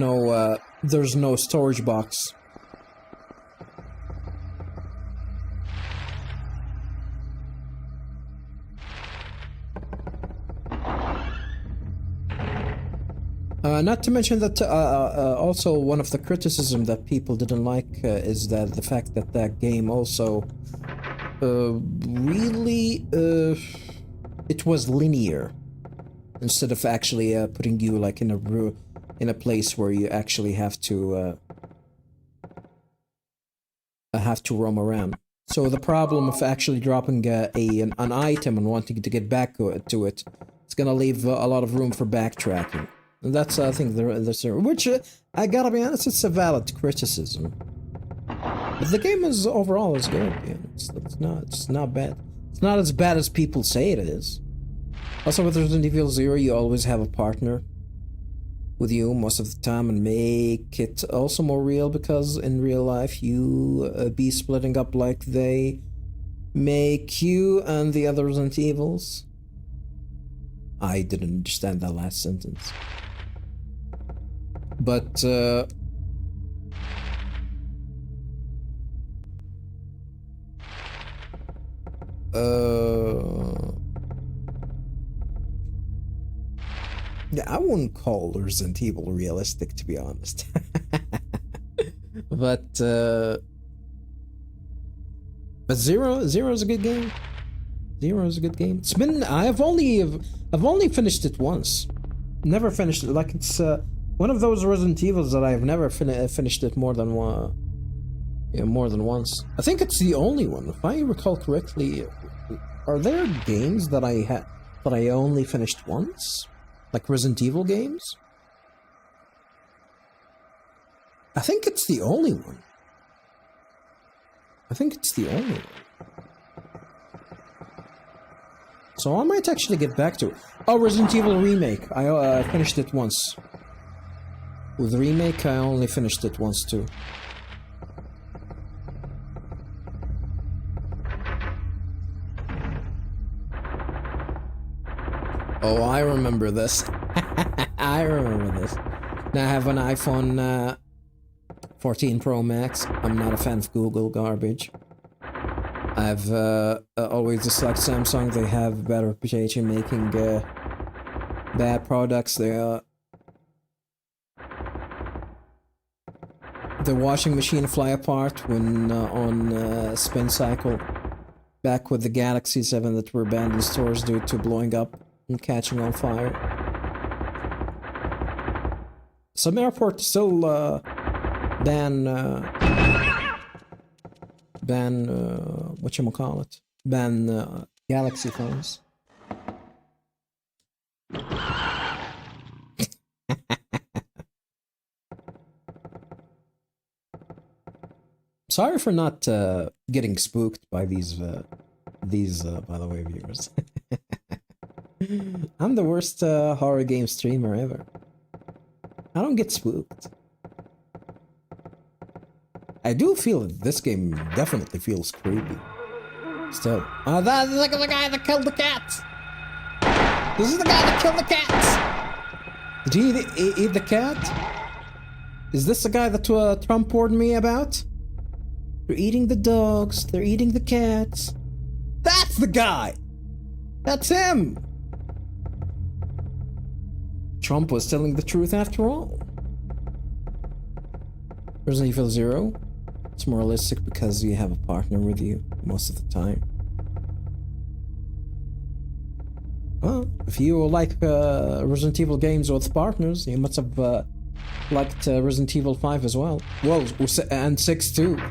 no storage box. Not to mention that also one of the criticism that people didn't like is that the fact that that game also really it was linear instead of actually putting you like in a place where you actually have to roam around. So the problem of actually dropping an item and wanting to get back to it, it's gonna leave a lot of room for backtracking. And that's I think which I gotta be honest, it's a valid criticism. But the game is overall is good. Yeah, it's not bad. It's not as bad as people say it is. Also, with Resident Evil 0, you always have a partner with you most of the time, and make it also more real, because in real life you be splitting up like they make you and the other Resident Evils. I didn't understand that last sentence. But yeah, I wouldn't call Resident Evil realistic, to be honest. But Zero is a good game. Zero is a good game. It's been I've only finished it once. Never finished it. Like, it's one of those Resident Evils that I've never finished it more than one. Yeah, more than once. I think it's the only one, if I recall correctly. Are there games that I only finished once? Like Resident Evil games? I think it's the only one. I think it's the only one. So I might actually get back to it. Oh, Resident Evil Remake. I finished it once. With Remake, I only finished it once too. Oh, I remember this. I remember this. Now I have an iPhone 14 Pro Max. I'm not a fan of Google garbage. I've always disliked Samsung. They have a bad reputation making bad products. The washing machine fly apart when on Spin Cycle. Back with the Galaxy 7 that were banned in stores due to blowing up and catching on fire. Some airports still ban whatchamacallit, ban Galaxy phones. Sorry for not getting spooked by these by the way, viewers. I'm the worst horror game streamer ever. I don't get spooked. I do feel that this game definitely feels creepy. Still. That's like the guy that killed the cats! This is the guy that killed the cats! Did he eat the cat? Is this the guy that Trump warned me about? They're eating the dogs, they're eating the cats. That's the guy! That's him! Trump was telling the truth after all. Resident Evil 0. It's more realistic because you have a partner with you most of the time. Well, If you like Resident Evil games with partners, you must have liked Resident Evil 5 as well. Well, and 6 too.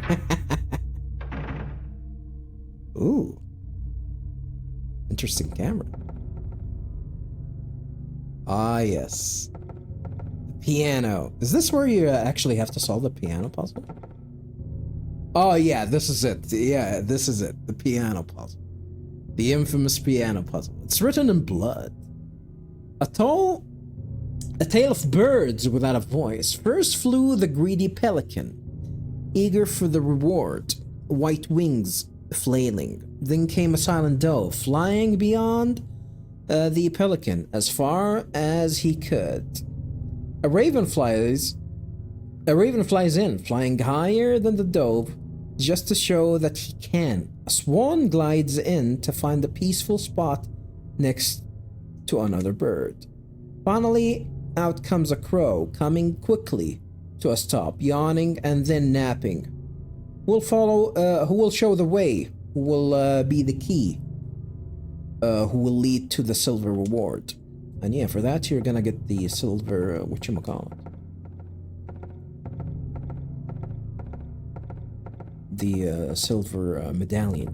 Ooh. Interesting camera. Ah, yes. The piano. Is this where you actually have to solve the piano puzzle? Oh, yeah, this is it. Yeah, this is it. The piano puzzle. The infamous piano puzzle. It's written in blood. A tale of birds without a voice. First flew the greedy pelican, eager for the reward, white wings flailing. Then came a silent dove, flying beyond the pelican as far as he could. A raven flies in, flying higher than the dove, just to show that he can. A swan glides in to find a peaceful spot next to another bird. Finally, out comes a crow, coming quickly to a stop, yawning and then napping. Who will show the way? Who will be the key? Who will lead to the silver reward? And yeah, for that you're gonna get the silver, whatchamacallit? The silver medallion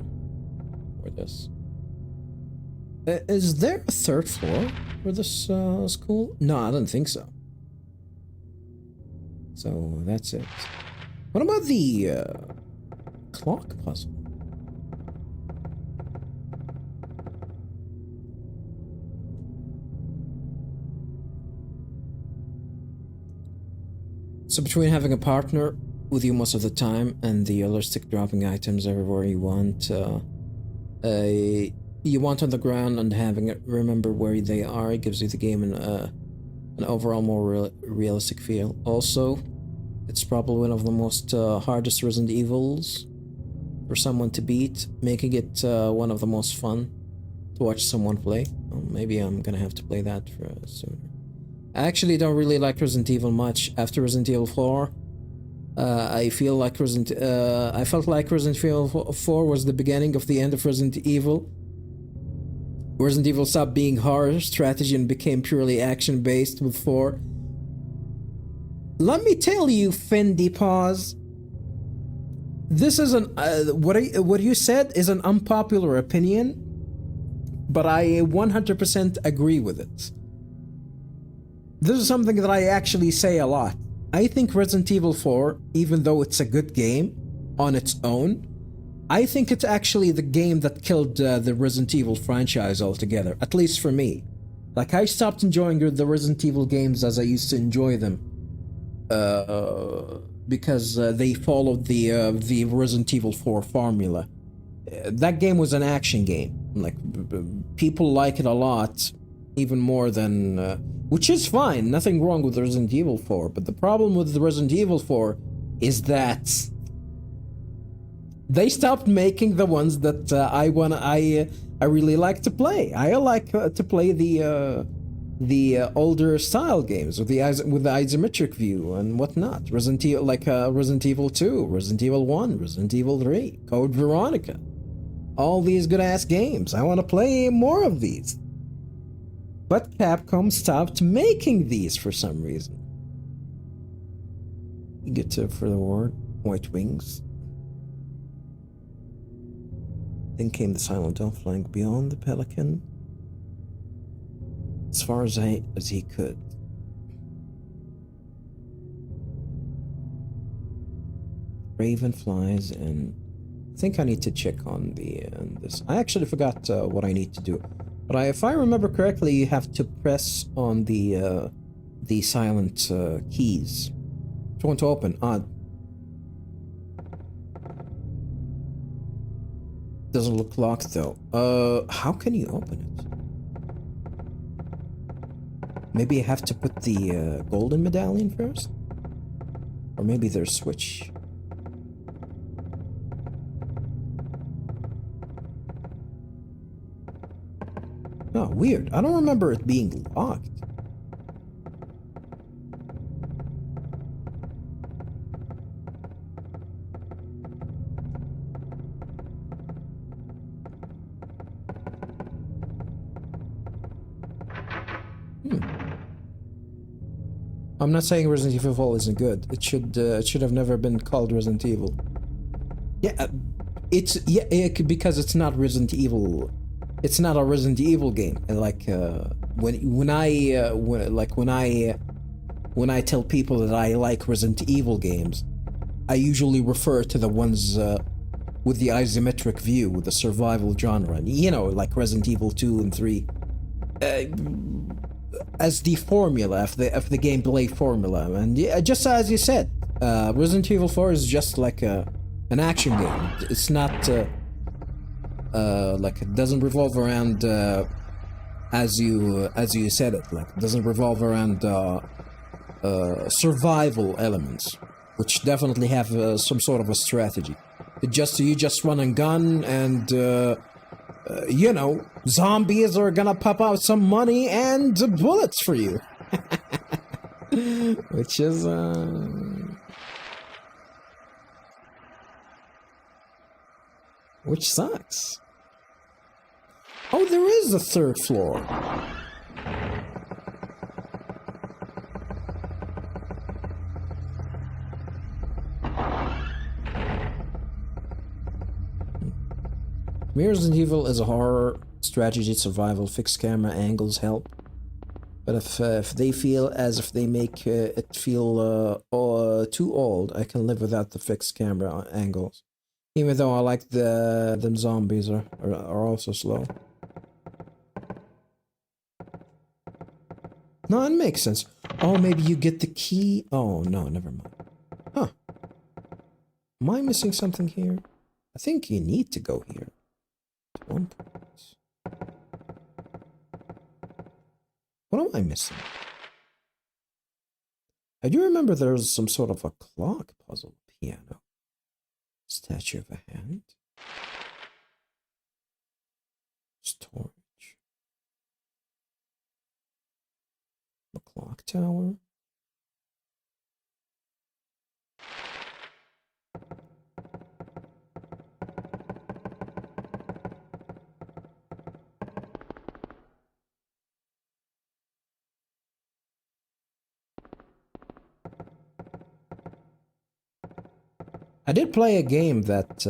for this. Is there a third floor for this school? No, I don't think so. So that's it. What about the clock puzzle? So between having a partner with you most of the time and the other stick dropping items everywhere you want on the ground and having it remember where they are, it gives you the game an overall more realistic feel. Also, it's probably one of the most hardest Resident Evils for someone to beat, making it one of the most fun to watch someone play. Well, maybe I'm gonna have to play that for sooner. I actually don't really like Resident Evil much. After Resident Evil 4, I felt like Resident Evil 4 was the beginning of the end of Resident Evil. Resident Evil stopped being horror strategy and became purely action-based with 4. Let me tell you, Fendi Paws, this is an what you said is an unpopular opinion, but I 100% agree with it. This is something that I actually say a lot. I think Resident Evil 4, even though it's a good game on its own, I think it's actually the game that killed the Resident Evil franchise altogether, at least for me. Like, I stopped enjoying the Resident Evil games as I used to enjoy them, because they followed the Resident Evil 4 formula. That game was an action game. Like, people like it a lot, even more than... which is fine, nothing wrong with Resident Evil 4, but the problem with the Resident Evil 4 is that they stopped making the ones that I really like to play. I like to play the older style games with the isometric view and whatnot. Resident Evil 2, Resident Evil 1, Resident Evil 3, Code Veronica. All these good ass games. I want to play more of these. But Capcom stopped making these for some reason. You get to for the word white wings. Then came the silent dove flying beyond the pelican, as far as he could. Raven flies, and I think I need to check on this. I actually forgot what I need to do, but if I remember correctly, you have to press on the silent keys. Which one to open? Doesn't look locked though. How can you open it? Maybe I have to put the golden medallion first? Or maybe there's a switch. Oh, weird. I don't remember it being locked. I'm not saying Resident Evil 4 isn't good. It should have never been called Resident Evil. Yeah, because it's not Resident Evil. It's not a Resident Evil game. Like when I tell people that I like Resident Evil games, I usually refer to the ones with the isometric view, with the survival genre. You know, like Resident Evil 2 and 3. As the formula of the gameplay formula, and yeah, just as you said, Resident Evil 4 is just like an action game. It's not like it doesn't revolve around as you said it. Like it doesn't revolve around survival elements, which definitely have some sort of a strategy. You just run and gun and. You know, zombies are gonna pop out some money and bullets for you. Which is, which sucks. Oh, there is a third floor. Resident Evil is a horror, strategy, survival, fixed camera angles help. But if they feel as if they make it feel too old, I can live without the fixed camera angles. Even though I like them zombies are also slow. No, it makes sense. Oh, maybe you get the key. Oh, no, never mind. Huh. Am I missing something here? I think you need to go here. 1 point. What am I missing? I do remember there was some sort of a clock puzzle. Piano. Statue of a hand. Storage. The clock tower. I did play a game that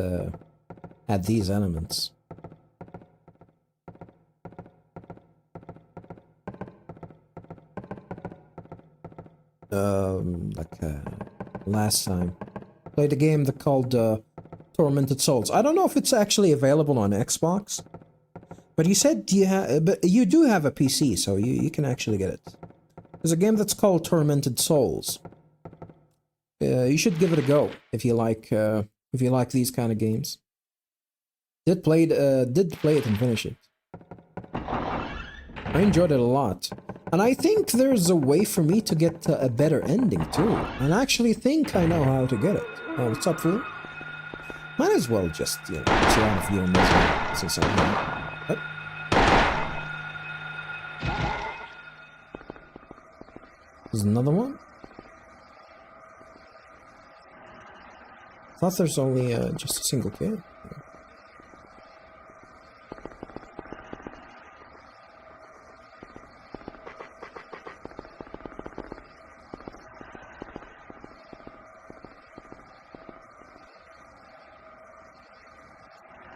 had these elements. Last time. Played a game that called Tormented Souls. I don't know if it's actually available on Xbox. But you said but you do have a PC, so you can actually get it. There's a game that's called Tormented Souls. You should give it a go if you like these kind of games. Did play it and finish it. I enjoyed it a lot, and I think there's a way for me to get a better ending too. And I actually think I know how to get it. Oh, what's up, fool? Might as well just chill out of your misery since I'm here. There's another one. I thought there's only just a single kid.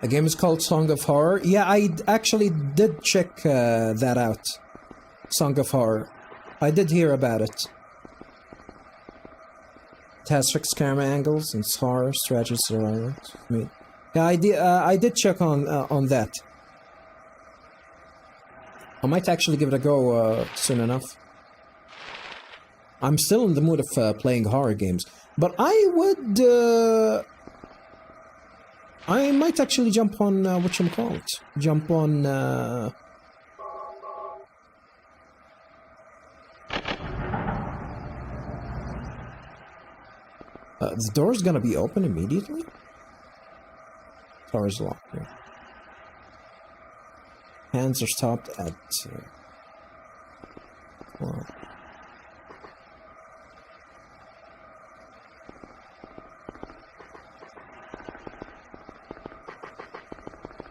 The game is called Song of Horror. Yeah, I actually did check that out. Song of Horror. I did hear about it. It has fixed camera angles and horror strategies around it. Yeah, I did check on that. I might actually give it a go soon enough. I'm still in the mood of playing horror games, but I might actually jump on whatchamacallit. Jump on the door's gonna be open immediately? Door's locked here. Hands are stopped at... well.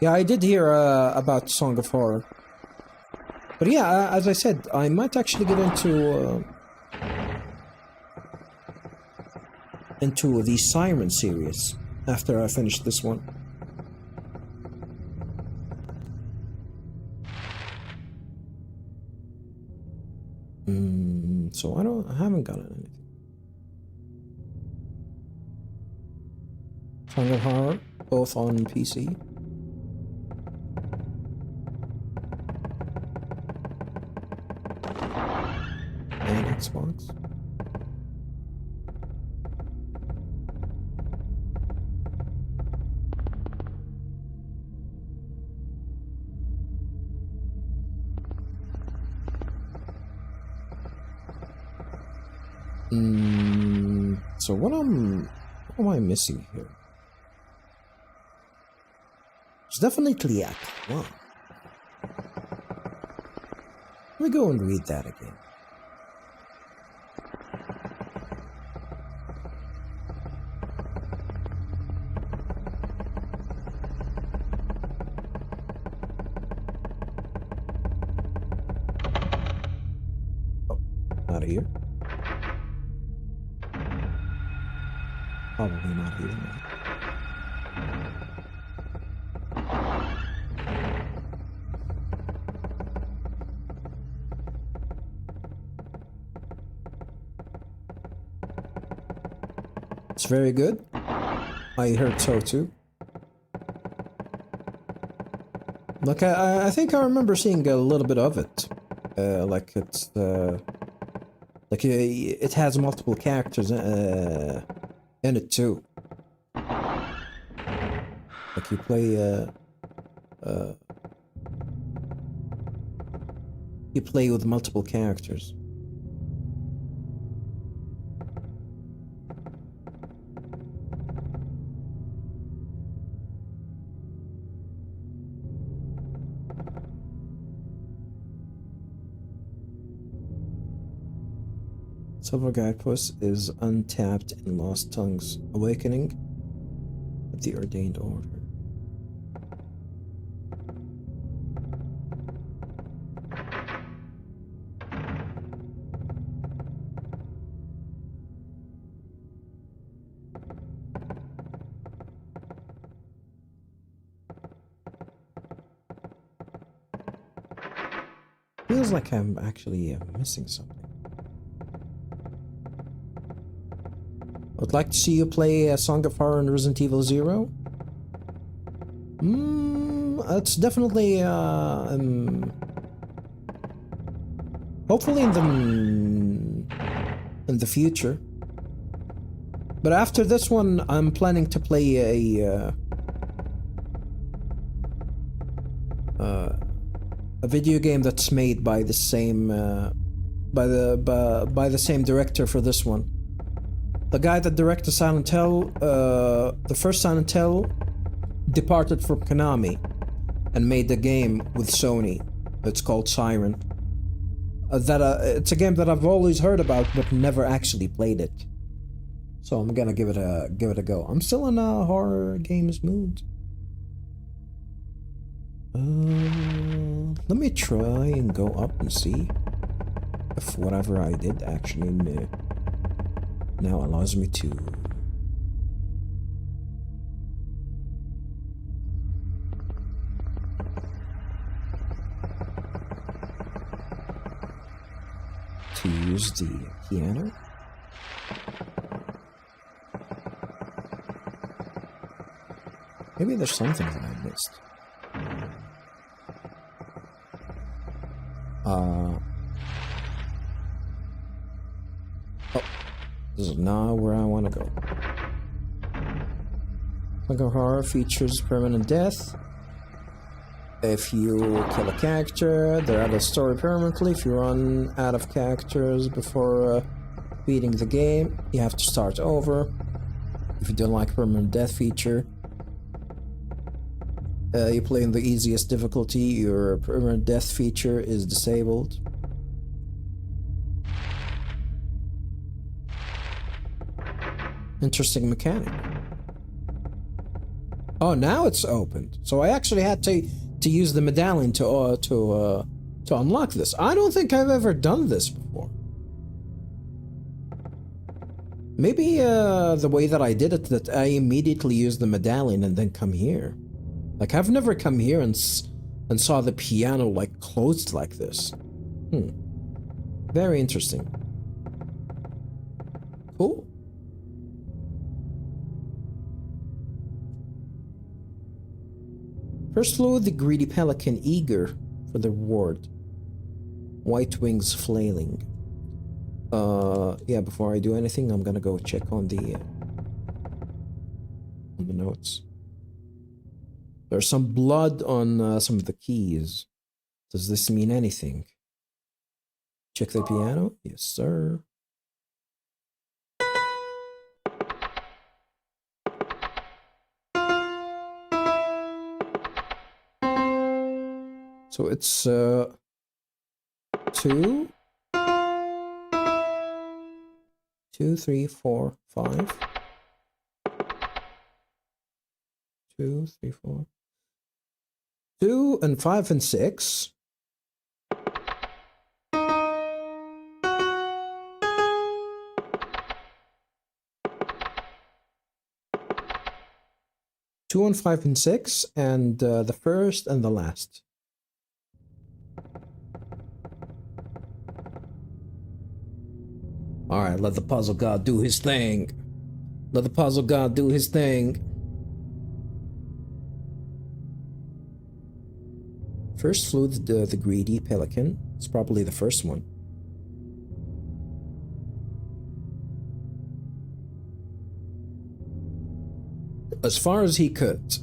Yeah, I did hear about Song of Horror. But yeah, as I said, I might actually get into into the Siren series after I finish this one. So I haven't gotten anything. Song of Horror, both on PC. And Xbox. So what am I missing here? It's definitely Act 1. Let me go and read that again. Oh, not here. Probably not here. No. It's very good. I heard so too. Like I think I remember seeing a little bit of it. Like it's like it has multiple characters in it too. Like you play with multiple characters. Silver Guidepost is untapped in Lost Tongues Awakening of the Ordained Order. Feels like I'm actually missing something. I would like to see you play a Song of Horror in Resident Evil 0. It's definitely hopefully in the future. But after this one, I'm planning to play a video game that's made by the same by the same director for this one. The guy that directed Silent Hill, the first Silent Hill, departed from Konami and made the game with Sony. It's called Siren. It's a game that I've always heard about but never actually played it. So I'm gonna give it a go. I'm still in a horror games mood. Let me try and go up and see if whatever I did actually now allows me to use the piano. Maybe there's something that I missed. Oh, this is not where I want to go. Song of Horror features permanent death. If you kill a character, they're out of story permanently. If you run out of characters before beating the game, you have to start over. If you don't like permanent death feature, you play in the easiest difficulty, your permanent death feature is disabled. Interesting mechanic. Oh, now it's opened. So I actually had to use the medallion to unlock this. I don't think I've ever done this before. Maybe the way that I did it, that I immediately used the medallion and then come here. Like, I've never come here and saw the piano like closed like this. Very interesting. Cool. First flew the greedy pelican, eager for the reward. White wings flailing. Yeah, before I do anything, I'm gonna go check on the notes. There's some blood on some of the keys. Does this mean anything? Check the piano? Yes, sir. So it's 2, 3, 4, 5. 2, 3, 4. 2 and 5 and 6. 2 and 5 and 6, and the first and the last. Alright, let the puzzle god do his thing. Let the puzzle god do his thing. First flew the greedy pelican. It's probably the first one. As far as he could.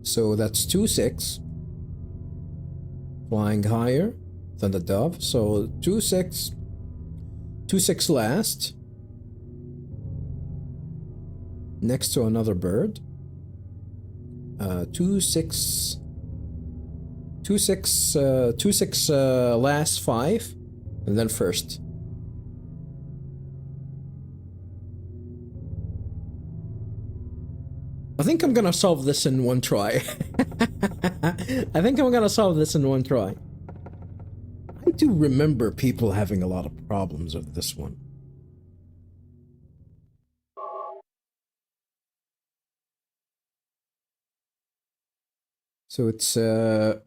So that's 2, 6. Flying higher than the dove. So 2, 6. 2, 6 last. Next to another bird. 2, 6. 2, 6. 2, 6 last 5. And then first. I think I'm gonna solve this in one try. I think I'm gonna solve this in one try. I do remember people having a lot of problems with this one. So it's 2,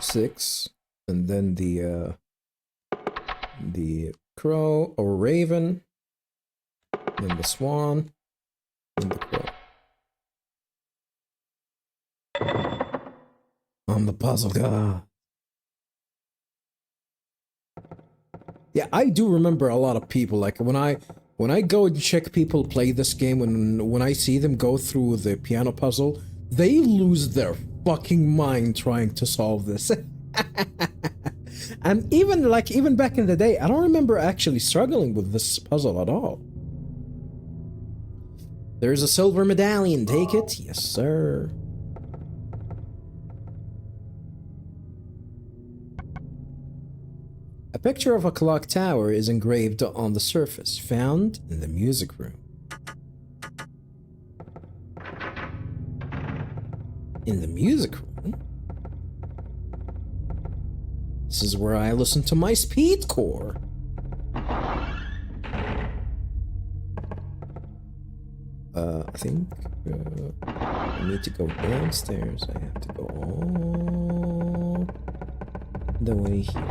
6, and then the crow or raven. Then the swan, and the crow. I'm the puzzle god. Yeah, I do remember a lot of people, like when I go and check people play this game, when I see them go through the piano puzzle, they lose their fucking mind trying to solve this. And even back in the day, I don't remember actually struggling with this puzzle at all. There's a silver medallion, take it? Yes, sir. A picture of a clock tower is engraved on the surface, found in the music room. In the music room? This is where I listen to my speedcore. I think I need to go downstairs. I have to go all the way here.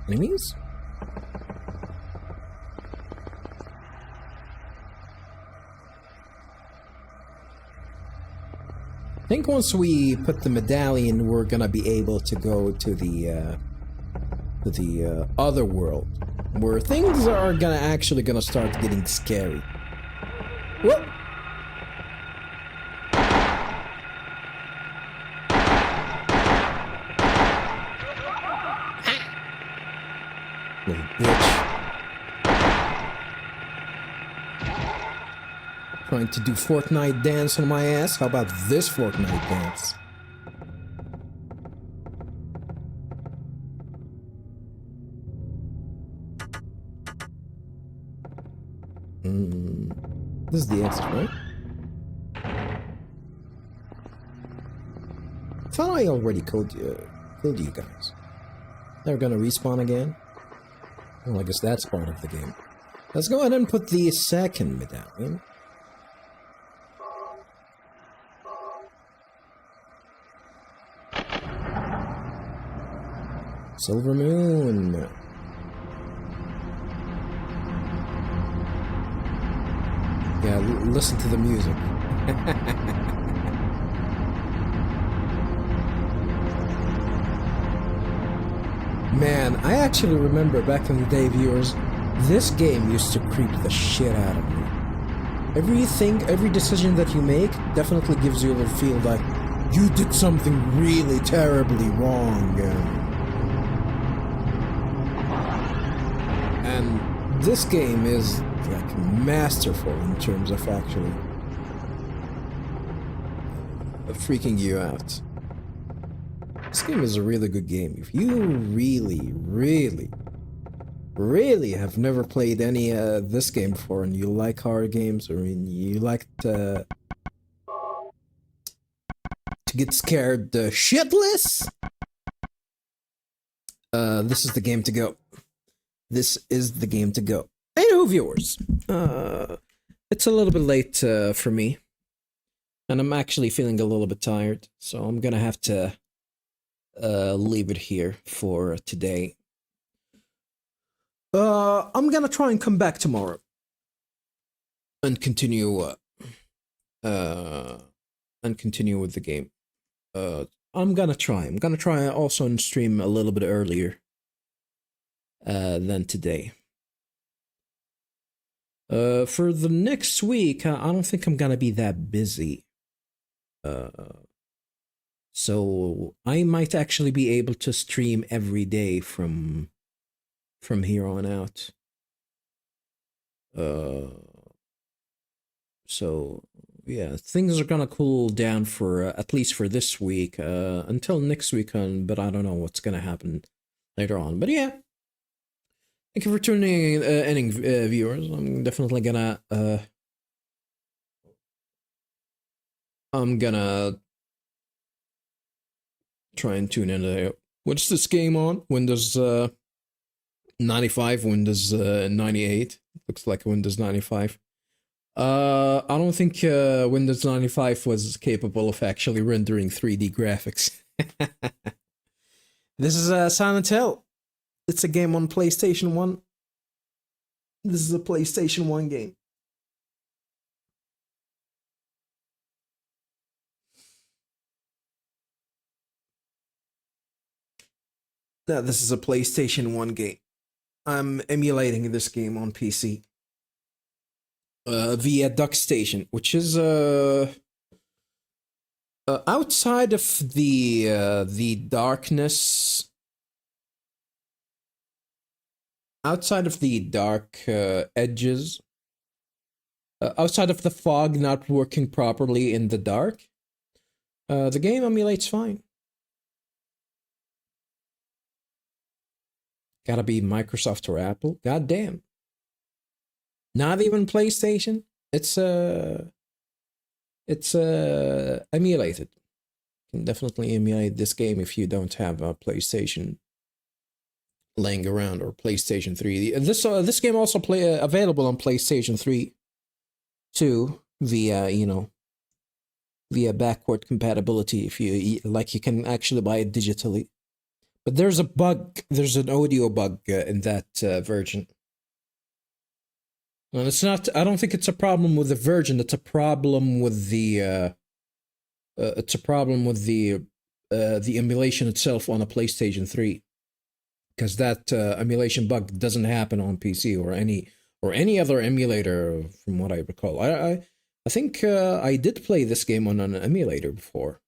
Enemies? I think once we put the medallion, we're gonna be able to go to the other world, where things are actually gonna start getting scary. Whoop! Little bitch. Trying to do Fortnite dance on my ass? How about this Fortnite dance? This is the exit, right? thought I already killed you guys. They're gonna respawn again? Well, I guess that's part of the game. Let's go ahead and put the second medallion. Silver Moon. Yeah, listen to the music. Man, I actually remember back in the day, viewers, this game used to creep the shit out of me. Every decision that you make definitely gives you the feel like you did something really terribly wrong. And this game is like masterful in terms of actually freaking you out. This game is a really good game. If you really have never played any this game before, and you like horror games, or you like to get scared shitless, this is the game to go. This is the game to go. Anywho, viewers, it's a little bit late for me, and I'm actually feeling a little bit tired, so I'm gonna have to leave it here for today. I'm gonna try and come back tomorrow and continue with the game. I'm gonna try also and stream a little bit earlier than today. For the next week, I don't think I'm gonna be that busy. So I might actually be able to stream every day from here on out. So yeah, things are gonna cool down for at least for this week until next week on, but I don't know what's gonna happen later on. But yeah, thank you for tuning in, viewers. I'm definitely gonna try and tune in. What's this game on? Windows 95, Windows 98. Looks like Windows 95. I don't think Windows 95 was capable of actually rendering 3D graphics. This is Silent Hill. It's a game on PlayStation 1. This is a PlayStation 1 game. Now, this is a PlayStation 1 game. I'm emulating this game on PC via DuckStation, which is outside of the darkness, outside of the dark edges, outside of the fog not working properly in the dark. The game emulates fine. Gotta be Microsoft or Apple. God damn. Not even PlayStation. It's emulated. You can definitely emulate this game if you don't have a PlayStation laying around, or PlayStation 3. This game also available on PlayStation 3 too, via via backward compatibility. If you like, you can actually buy it digitally. But there's a bug, there's an audio bug in that version. And it's not, I don't think it's a problem with the version, it's a problem with the emulation itself on a PlayStation 3. Because that emulation bug doesn't happen on PC or any other emulator, from what I recall. I think I did play this game on an emulator before.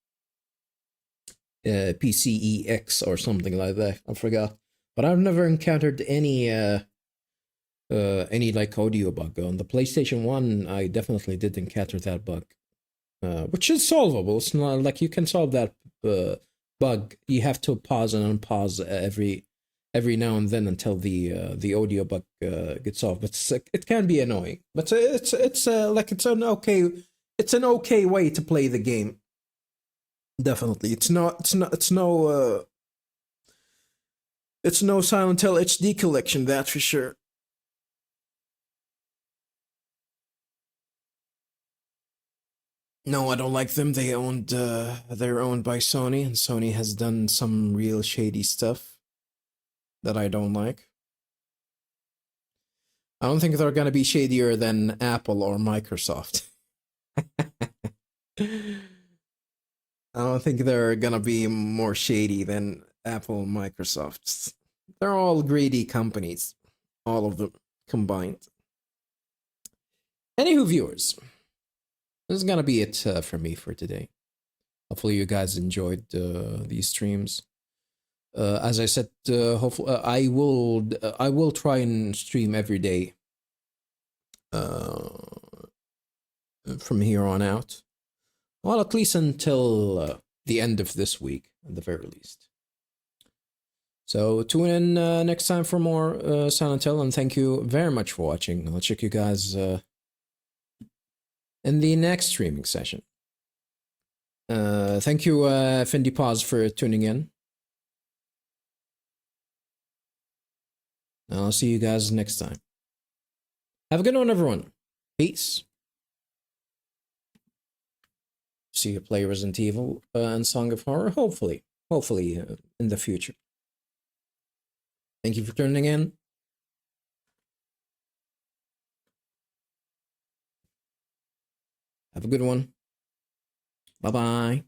PCEX or something like that. I forgot, but I've never encountered any like audio bug on the PlayStation 1. I definitely did encounter that bug, which is solvable. It's not like you can solve that bug. You have to pause and unpause every now and then until the audio bug gets solved. But it can be annoying. But it's an okay way to play the game. Definitely, it's no Silent Hill HD collection, that's for sure. No, I don't like them. They're owned by Sony, and Sony has done some real shady stuff that I don't like. I don't think they're gonna be shadier than Apple or Microsoft. I don't think they're gonna be more shady than Apple and Microsoft. They're all greedy companies, all of them combined. Anywho, viewers, this is gonna be it for me for today. Hopefully, you guys enjoyed these streams. As I said, hopefully I will try and stream every day from here on out. Well, at least until the end of this week, at the very least. So tune in next time for more Silent Hill, and thank you very much for watching. I'll check you guys in the next streaming session. Thank you, Fendi Paz, for tuning in. I'll see you guys next time. Have a good one, everyone. Peace. See you play Resident Evil and Song of Horror, hopefully in the future. Thank you for tuning in. Have a good one. Bye-bye.